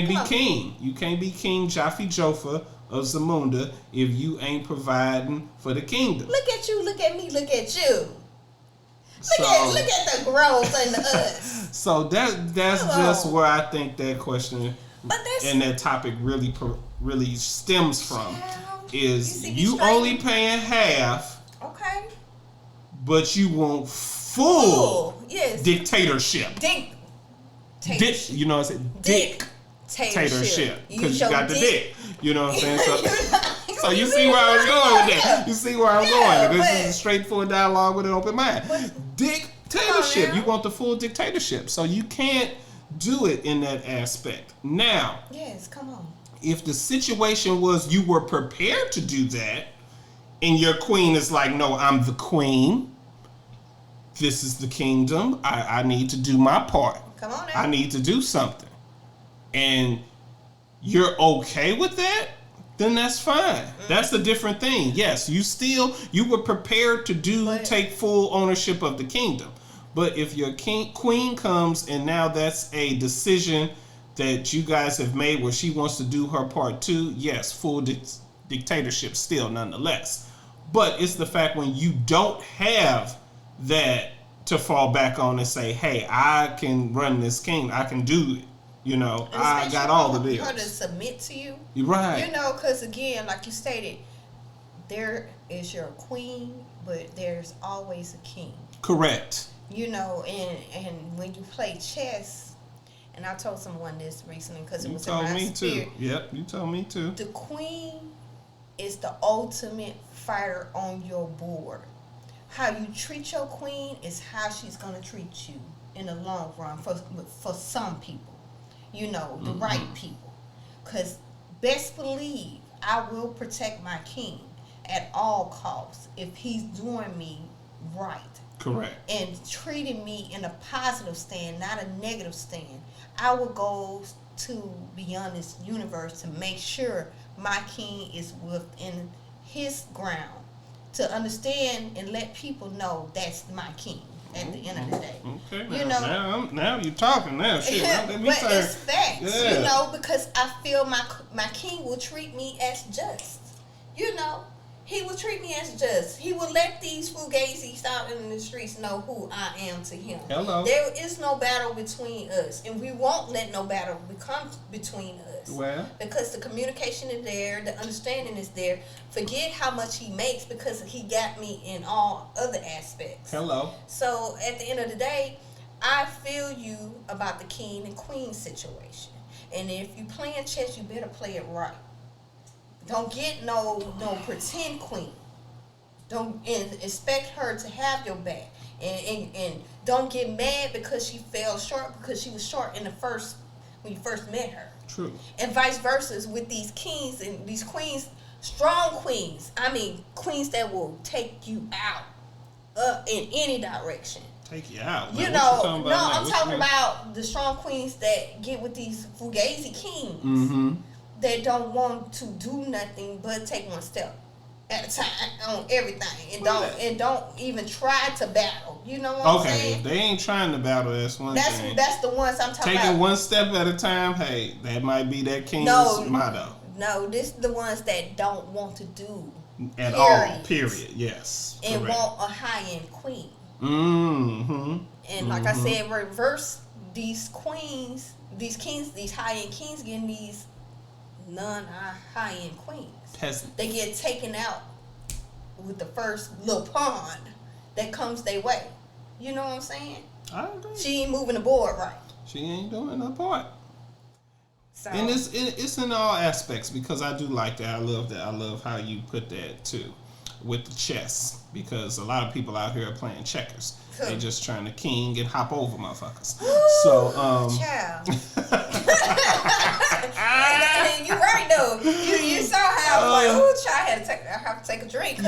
be king. You can't be King Jaffe Joffa of Zamunda if you ain't providing for the kingdom. Look at you, look at me, look at you. Look at the growth and the us. So that's just where I think that question and that topic really stems from. Is you only paying half, okay, but you want full dictatorship. You know what I'm saying? Dictatorship. Because you got the dick. You know what I'm saying? So you see where I was going with that. You see where I'm going. This is a straightforward dialogue with an open mind. Dictatorship. You want the full dictatorship. So you can't do it in that aspect. Now. Yes, come on. If the situation was you were prepared to do that, and your queen is like, no, I'm the queen. This is the kingdom. I need to do my part. Come on now. I need to do something. And you're okay with that? Then that's fine. That's a different thing. Yes, you were prepared to take full ownership of the kingdom. But if your queen comes and now that's a decision that you guys have made where she wants to do her part too, yes, full dictatorship still nonetheless. But it's the fact when you don't have that to fall back on and say, hey, I can run this kingdom, I can do it. You know, I got all the bills. Her to submit to you. Right. You know, because again, like you stated, there is your queen, but there's always a king. Correct. You know, and when you play chess, and I told someone this recently because it was in my spirit. Yep, you told me too. The queen is the ultimate fighter on your board. How you treat your queen is how she's going to treat you in the long run for some people. You know, the right people. Because best believe I will protect my king at all costs if he's doing me right. Correct. And treating me in a positive stand, not a negative stand. I will go to beyond this universe to make sure my king is within his ground. To understand and let people know that's my king. At the end of the day, okay. You know, now you're talking now. Shit, but it's facts, you know, because I feel my king will treat me as just. You know, he will treat me as just. He will let these fugazis out in the streets know who I am to him. Hello. There is no battle between us, and we won't let no battle become between us. Well, because the communication is there, the understanding is there. Forget how much he makes because he got me in all other aspects. Hello. So at the end of the day, I feel you about the king and queen situation. And if you playing chess, you better play it right. Don't get no pretend queen. Don't expect her to have your back. And don't get mad because she fell short because she was short in when you first met her. True. And vice versa with these kings and these queens, strong queens. I mean, queens that will take you out in any direction. Take you out. You know, I'm talking about the strong queens that get with these fugazi kings that don't want to do nothing but take one step at a time on everything and don't even try to battle. You know what I'm saying? Okay, if they ain't trying to battle, that's one thing. That's the ones I'm talking about. Taking one step at a time, hey, that might be that king's motto. No, this is the ones that don't want to do at all. Period. Yes. And correct. Want a high-end queen. Mm-hmm. And like I said, reverse these queens, these kings, these high-end kings getting these non-high-end queens. Peasant. They get taken out with the first little pawn that comes their way. You know what I'm saying? I agree. She ain't moving the board right. She ain't doing her part. So. And it's in all aspects because I do like that. I love that. I love how you put that too with the chess because a lot of people out here are playing checkers. Cool. They just trying to king and hop over motherfuckers. So child. You're right though. You saw how I was like, ooh, child, I have to take a drink.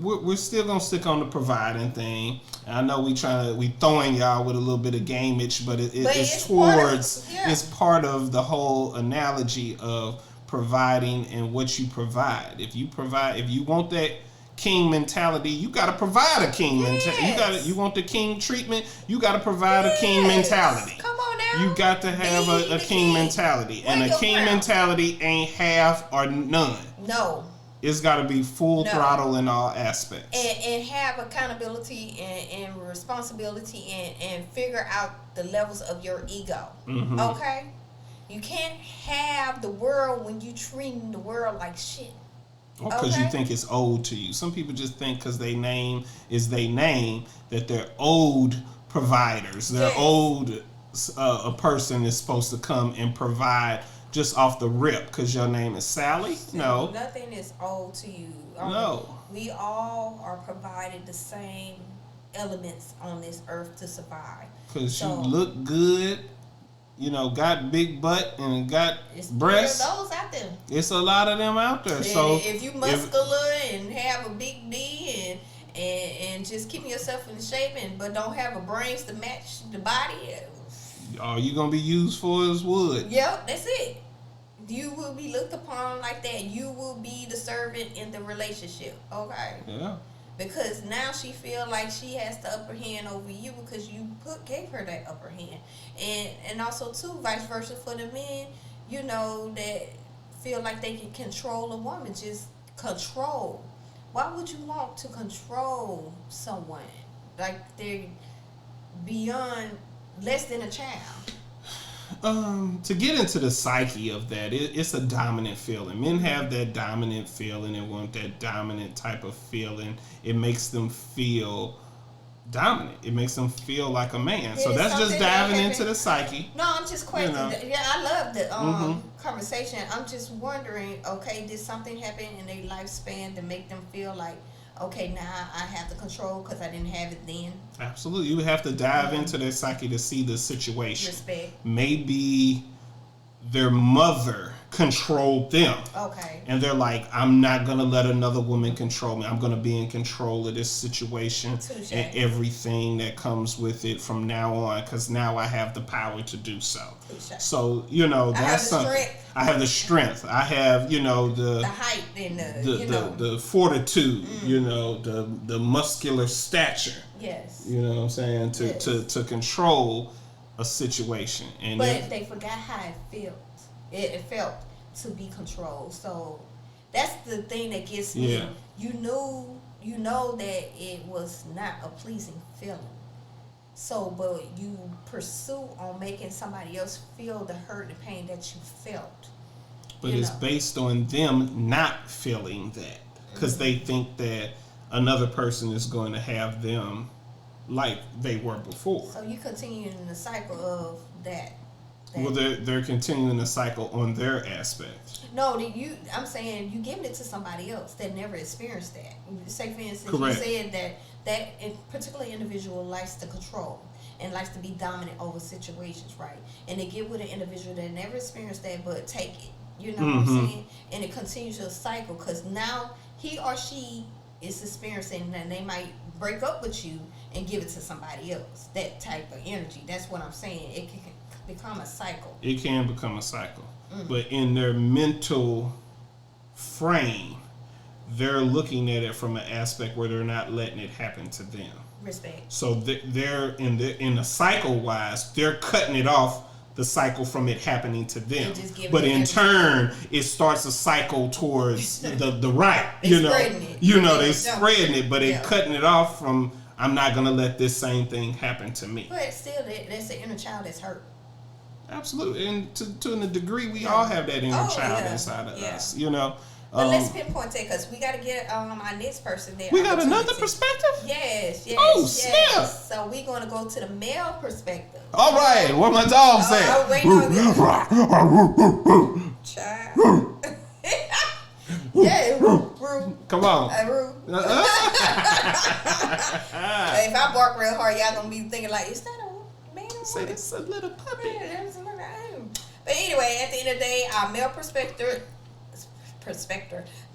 we're still gonna stick on the providing thing. I know we throwing y'all with a little bit of gameage, but it's towards it's part of the whole analogy of providing and what you provide. If you want that king mentality, you got to provide a king mentality. You want the king treatment, you got to provide a king mentality. Come on now. You got to have a king mentality, and a king mentality ain't half or none. No. It's got to be full throttle in all aspects. And have accountability and responsibility and figure out the levels of your ego. Mm-hmm. Okay? You can't have the world when you treating the world like shit. Because you think it's owed to you. Some people just think because they name is they name that they're owed providers. They're owed a person is supposed to come and provide just off the rip because your name is Sally? No. Nothing is owed to you. No. We all are provided the same elements on this earth to survive. Because you look good, got big butt and got breasts. There are those out there. It's a lot of them out there. So if you muscular and have a big D and just keeping yourself in shape but don't have a brains to match the body, all you gonna be used for is wood. Yep, that's it. You will be looked upon like that. You will be the servant in the relationship. Okay. Yeah. Because now she feel like she has the upper hand over you because you gave her that upper hand, and also too vice versa for the men. That feel like they can control a woman. Just control. Why would you want to control someone like they're beyond less than a child? To get into the psyche of that, it's a dominant feeling. Men have that dominant feeling and want that dominant type of feeling. It makes them feel dominant. It makes them feel like a man. So that's just diving into the psyche. No, I'm just questioning. Yeah, I love the conversation. I'm just wondering, okay, did something happen in their lifespan to make them feel like, okay, now I have the control because I didn't have it then? Absolutely. You have to dive into their psyche to see the situation. Respect. Maybe their mother controlled them. Okay. And they're like, I'm not going to let another woman control me. I'm going to be in control of this situation and everything that comes with it from now on because now I have the power to do so. So, that's something. I have the strength. I have, the height and the fortitude, the muscular stature. Yes. You know what I'm saying? To control a situation. But they forgot how it felt. It felt to be controlled. So that's the thing that gets me. Yeah. You know that it was not a pleasing feeling. So, but you pursue on making somebody else feel the hurt and pain that you felt. But it's based on them not feeling that because they think that another person is going to have them like they were before. So you continue in the cycle of that. Well, they're continuing the cycle on their aspect. No, I'm saying you giving it to somebody else that never experienced that. Say, for instance, Correct. You said that particular individual likes to control and likes to be dominant over situations, right? And they get with an individual that never experienced that but take it. You know what I'm saying? And it continues a cycle because now he or she is experiencing and they might break up with you and give it to somebody else. That type of energy. That's what I'm saying. It can become a cycle. It can become a cycle. But in their mental frame, they're looking at it from an aspect where they're not letting it happen to them. Respect. So they're in the cycle wise, they're cutting it off the cycle from it happening to them. But in turn, it starts a cycle towards the right. They spreading it, but they're cutting it off from I'm not gonna let this same thing happen to me. But still, that's the inner child that's hurt. Absolutely, and to a degree, we all have that inner child inside of us. But let's pinpoint it because we got to get our next person there. We got another perspective? Yes. Oh, snap. So we're going to go to the male perspective. All right. What my dog say? Child. Yeah, come on. If I bark real hard, y'all going to be thinking like, is that a man or say it's a little puppy. But anyway, at the end of the day, our male perspective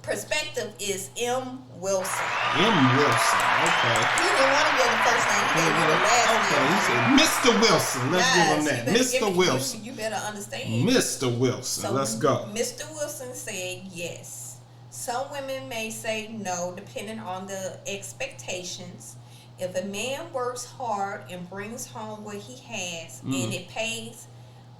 perspective is M. Wilson. M. Wilson. Okay. He didn't want to give the first name. He gave you the last Okay. name. He said Mr. Wilson. Let's give him that. Mr. Wilson. You better understand. Mr. Wilson. So Let's go. Mr. Wilson said yes. Some women may say no, depending on the expectations. If a man works hard and brings home what he has, and it pays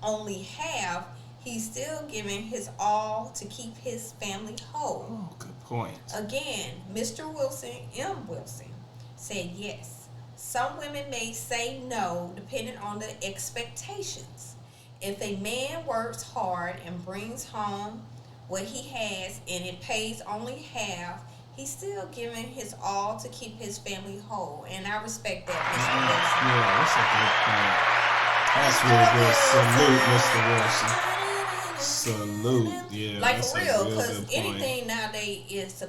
only half, he's still giving his all to keep his family whole. Oh, good point. Again, Mr. Wilson, M. Wilson, said yes. Some women may say no, depending on the expectations. If a man works hard and brings home what he has and it pays only half, he's still giving his all to keep his family whole. And I respect that, Mr. Wilson. Yeah, that's a good point. Salute, Mr. Wilson. Salute. Yeah, like that's for real, because anything nowadays is a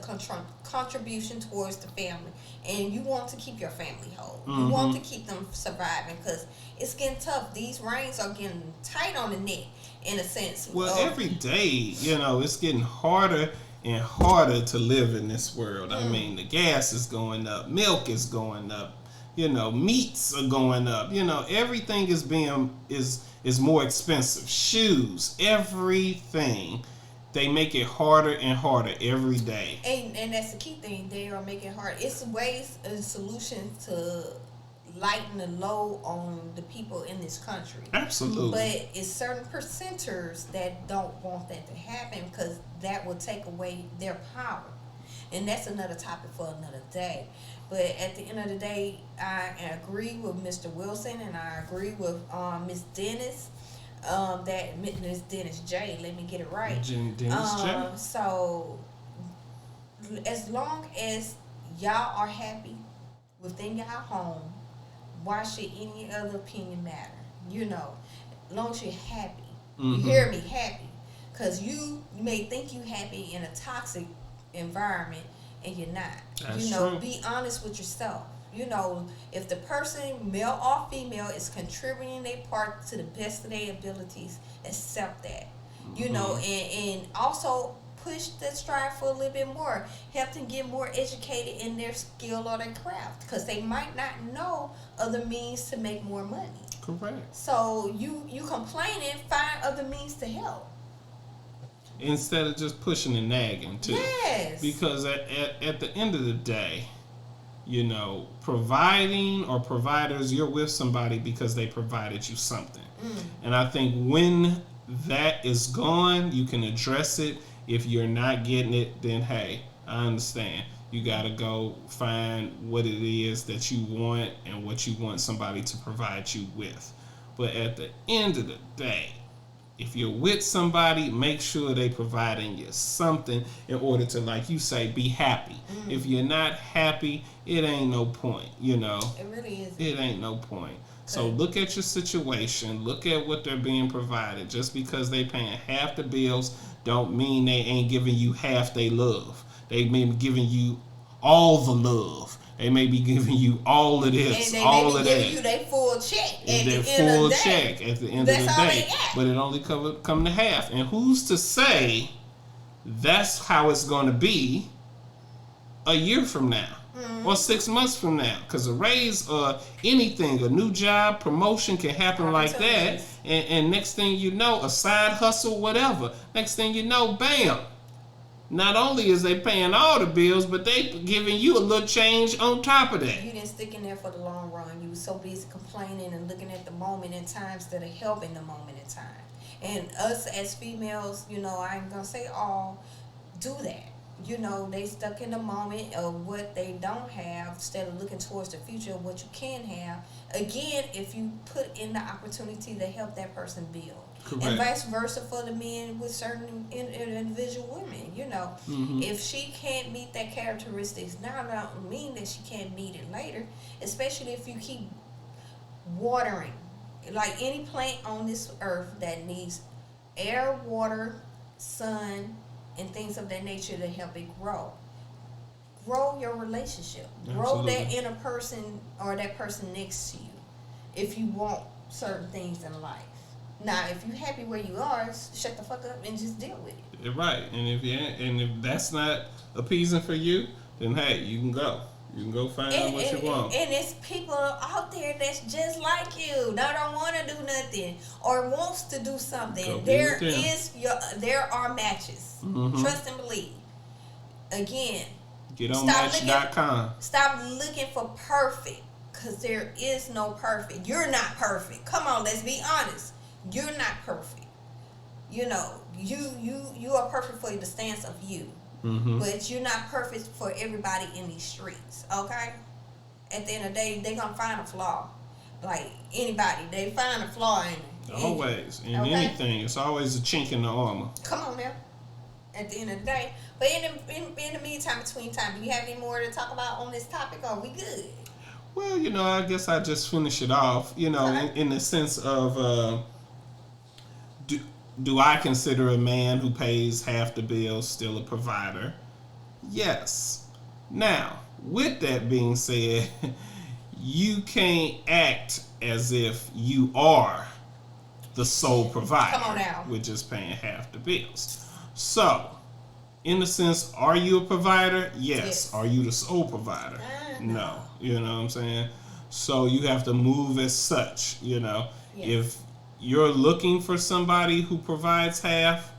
contribution towards the family, and you want to keep your family whole. You want to keep them surviving because it's getting tough. These reins are getting tight on the neck, in a sense. Well, every day, it's getting harder and harder to live in this world. I mean, the gas is going up, milk is going up, meats are going up. Everything is more expensive. Shoes, everything. They make it harder and harder every day. And that's the key thing. They are making it hard. It's ways and solutions to lighten the load on the people in this country. Absolutely. But it's certain percenters that don't want that to happen because that will take away their power. And that's another topic for another day. But at the end of the day, I agree with Mr. Wilson and I agree with Ms. Dennis. That Ms. Dennis J. Let me get it right. Dennis J. So, as long as y'all are happy within your home, why should any other opinion matter? As long as you're happy. You hear me? Happy. Because you may think you happy in a toxic environment and you're not. That's true. Be honest with yourself. If the person, male or female, is contributing their part to the best of their abilities, accept that. And also push that strive for a little bit more. Help them get more educated in their skill or their craft because they might not know other means to make more money. Correct. So you complaining, find other means to help. Instead of just pushing and nagging too. Yes. Because at the end of the day, providing or providers, you're with somebody because they provided you something. And I think when that is gone, you can address it. If you're not getting it, then hey, I understand. You got to go find what it is that you want and what you want somebody to provide you with. But at the end of the day, if you're with somebody, make sure they providing you something in order to, like you say, be happy. If you're not happy, it ain't no point, It really is. It ain't no point. So look at your situation. Look at what they're being provided. Just because they paying half the bills don't mean they ain't giving you half their love. They may be giving you all the love. They may be giving you all of this, all of that. And they may be giving you their full check at the end of the day. Full check at the end of the day. But it only come to half. And who's to say that's how it's going to be a year from now? Or 6 months from now? Because a raise or anything, a new job, promotion can happen like that. And next thing you know, a side hustle, whatever. Next thing you know, bam. Not only is they paying all the bills, but they giving you a little change on top of that. You didn't stick in there for the long run. You were so busy complaining and looking at the moment in time instead of helping the moment in time. And us as females, I ain't going to say all, do that. They stuck in the moment of what they don't have instead of looking towards the future of what you can have. Again, if you put in the opportunity to help that person build. Correct. And vice versa for the men with certain individual women. If she can't meet that characteristics now, that don't mean that she can't meet it later, especially if you keep watering. Like any plant on this earth that needs air, water, sun, and things of that nature to help it grow. Grow your relationship. Grow that inner person or that person next to you if you want certain things in life. Now, if you're happy where you are, shut the fuck up and just deal with it. Right. And if that's not appeasing for you, then hey, you can go. You can go find out what you want. And it's people out there that's just like you. They don't want to do nothing or wants to do something. There are matches. Mm-hmm. Trust and believe. Again, get on Match.com. Stop looking for perfect, because there is no perfect. You're not perfect. Come on, let's be honest. You're not perfect. You know, you are perfect for the stance of you. Mm-hmm. But you're not perfect for everybody in these streets, okay? At the end of the day, they're going to find a flaw. Like anybody, they find a flaw in it. Always. In anything, it's always a chink in the armor. Come on now. At the end of the day. But in the meantime, between time, do you have any more to talk about on this topic, or are we good? Well, I guess I just finish it off, in the sense of... Do I consider a man who pays half the bill still a provider? Yes. Now, with that being said, you can't act as if you are the sole provider. Come on now. With just paying half the bills. So, in the sense, are you a provider? Yes. Are you the sole provider? No. You know what I'm saying? So you have to move as such, Yes. If you're looking for somebody who provides half,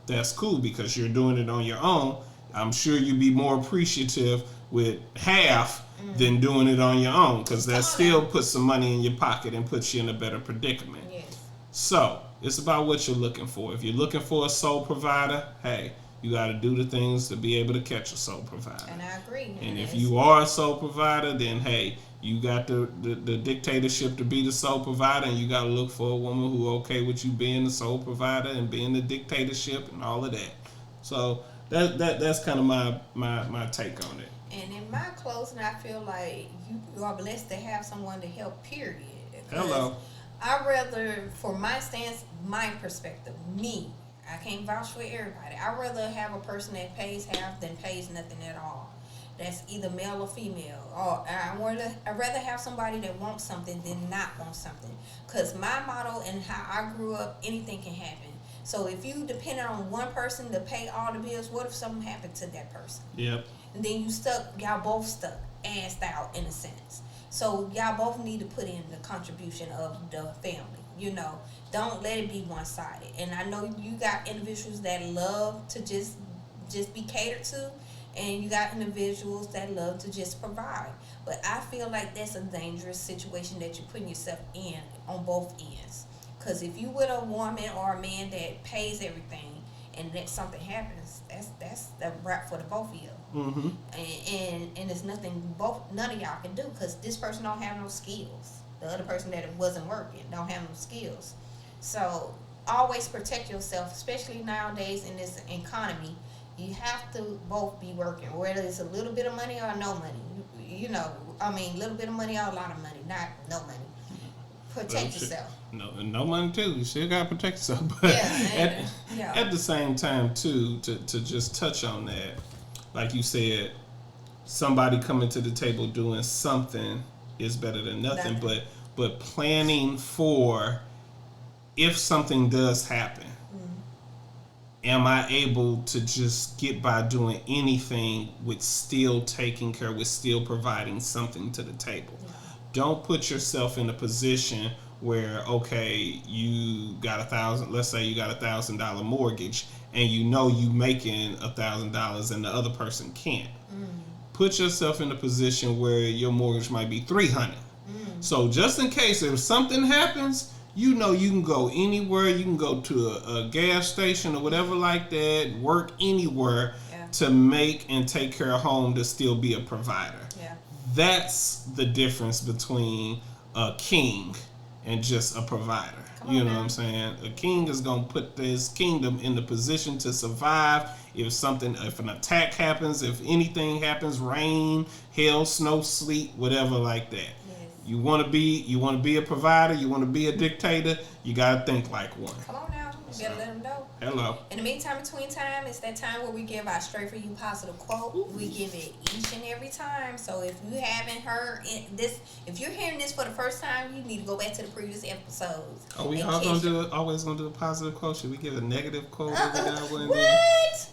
that's cool because you're doing it on your own. I'm sure you'd be more appreciative with half than doing it on your own, because that still puts some money in your pocket and puts you in a better predicament. Yes. So it's about what you're looking for. If you're looking for a sole provider, hey, you got to do the things to be able to catch a sole provider. And I agree. And if you are a sole provider, then hey, you got the dictatorship to be the sole provider, and you got to look for a woman who okay with you being the sole provider and being the dictatorship and all of that. So that's kind of my take on it. And in my closing, I feel like you are blessed to have someone to help, period. Hello. I'd rather, for my stance, my perspective, I can't vouch for everybody. I'd rather have a person that pays half than pays nothing at all. That's either male or female. Or I'd rather have somebody that wants something than not want something. Because my motto and how I grew up, anything can happen. So if you depended on one person to pay all the bills, what if something happened to that person? Yep. And then y'all both stuck, assed out in a sense. So y'all both need to put in the contribution of the family. Don't let it be one-sided. And I know you got individuals that love to just be catered to, and you got individuals that love to just provide. But I feel like that's a dangerous situation that you're putting yourself in on both ends. Because if you with a woman or a man that pays everything, and that something happens, that's the wrap for the both of you. Mm-hmm. And it's none of y'all can do, because this person don't have no skills. The other person that wasn't working don't have no skills. So always protect yourself, especially nowadays in this economy. You have to both be working, whether it's a little bit of money or no money. A little bit of money or a lot of money, not no money. Protect yourself. No money too. You still gotta protect yourself. But at the same time too, to just touch on that, like you said, somebody coming to the table doing something is better than nothing. But planning for if something does happen, am I able to just get by doing anything with still taking care, with still providing something to the table? Yeah. Don't put yourself in a position where, okay, you got let's say you got $1,000 mortgage, and you making $1,000 and the other person can't. Put yourself in a position where your mortgage might be $300. So just in case if something happens, you can go anywhere. You can go to a gas station or whatever like that, work anywhere to make and take care of home, to still be a provider. Yeah. That's the difference between a king and just a provider. You know what I'm saying? A king is going to put his kingdom in the position to survive if an attack happens, if anything happens, rain, hail, snow, sleet, whatever like that. Yes. You want to be a provider, you want to be a dictator, you got to think like one. Come on now. You better let them know. Hello. In the meantime, between time, it's that time where we give our Straight For You positive quote. Ooh. We give it each and every time. So if you haven't heard this, if you're hearing this for the first time, you need to go back to the previous episodes. Are we all always gonna do a positive quote? Should we give a negative quote every now and then? What?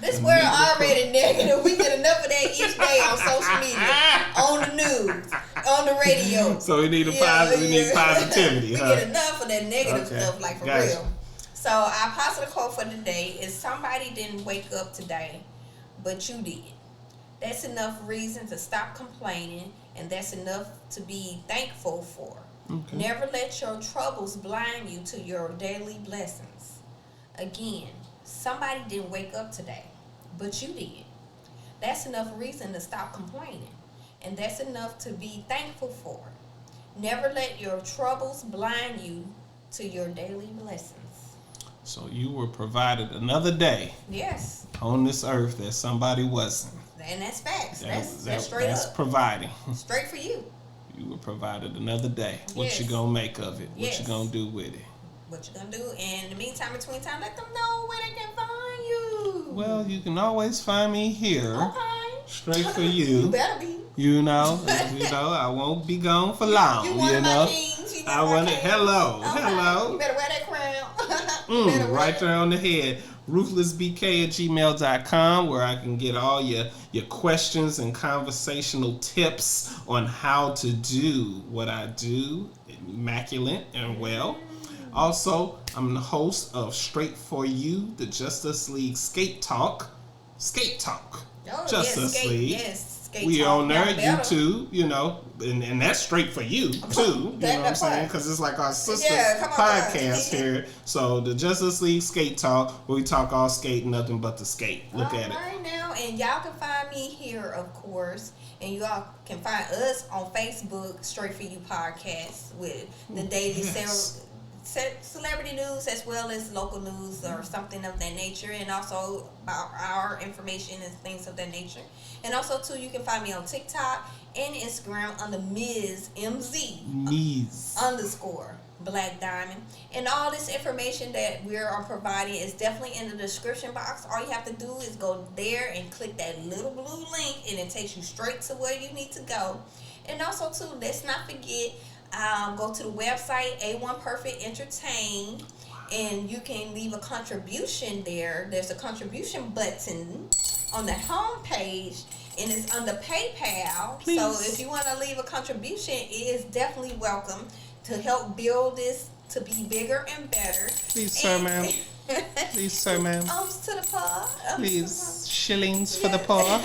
This word already negative. We get enough of that each day on social media, on the news, on the radio. So we need we need positivity. We get enough of that negative stuff, like for real. So our positive quote for today is: somebody didn't wake up today, but you did. That's enough reason to stop complaining, and that's enough to be thankful for. Okay. Never let your troubles blind you to your daily blessings. Again, somebody didn't wake up today, but you did. That's enough reason to stop complaining, and that's enough to be thankful for. Never let your troubles blind you to your daily blessings. So you were provided another day. Yes. On this earth that somebody wasn't. And that's facts. That's straight up. That's providing. Straight for you. You were provided another day. What you gonna make of it? What you gonna do with it? What you gonna do? And in the meantime, between time, let them know where they can find you. Well, you can always find me here. Okay. Straight For You. You better be. You know, I won't be gone for long. You one of my kings. I want it. Hello. You better wear that crown. Right there on the head. ruthlessbk@gmail.com, where I can get all your questions and conversational tips on how to do what I do, immaculate and well. Also, I'm the host of Straight For You, the Justice League Skate Talk. Oh, Justice League. Yes. We on there, YouTube, you know, and that's Straight For You too. You know what I'm saying? Because it's like our sister podcast here. So the Justice League Skate Talk, where we talk all skate, nothing but the skate. Look at it. Right now, and y'all can find me here, of course, and y'all can find us on Facebook, Straight For You Podcast, with the daily celebrity news as well as local news or something of that nature, and also about our information and things of that nature. And also too, you can find me on TikTok and Instagram under Ms. _Black Diamond. And all this information that we are providing is definitely in the description box. All you have to do is go there and click that little blue link, and it takes you straight to where you need to go. And also too, let's not forget, go to the website A1 Perfect Entertain, and you can leave a contribution there. There's a contribution button on the home page, and it's under PayPal. Please. So if you want to leave a contribution, it is definitely welcome to help build this to be bigger and better. Please, sir, ma'am. Please, sir, ma'am. To the paw. Please, shillings for the paw.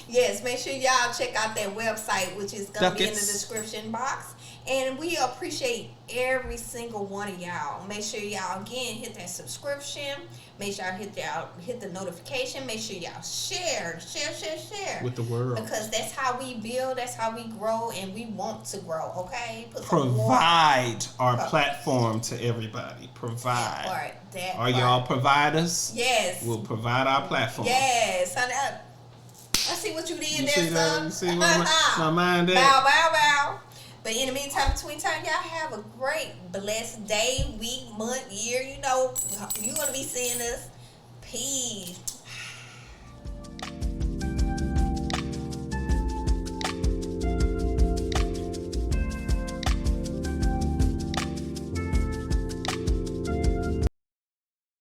Yes, make sure y'all check out that website, which is going to be in the description box. And we appreciate every single one of y'all. Make sure y'all, again, hit that subscription. Make sure y'all hit the notification. Make sure y'all share with the world. Because that's how we build, that's how we grow, and we want to grow, okay? Provide our platform to everybody. Provide. Are y'all providers? Yes. We'll provide our platform. Yes. I see what you did there, son. You see where my mind at? Bow. But in the meantime, between time, y'all have a great, blessed day, week, month, year. You know, you're going to be seeing us. Peace.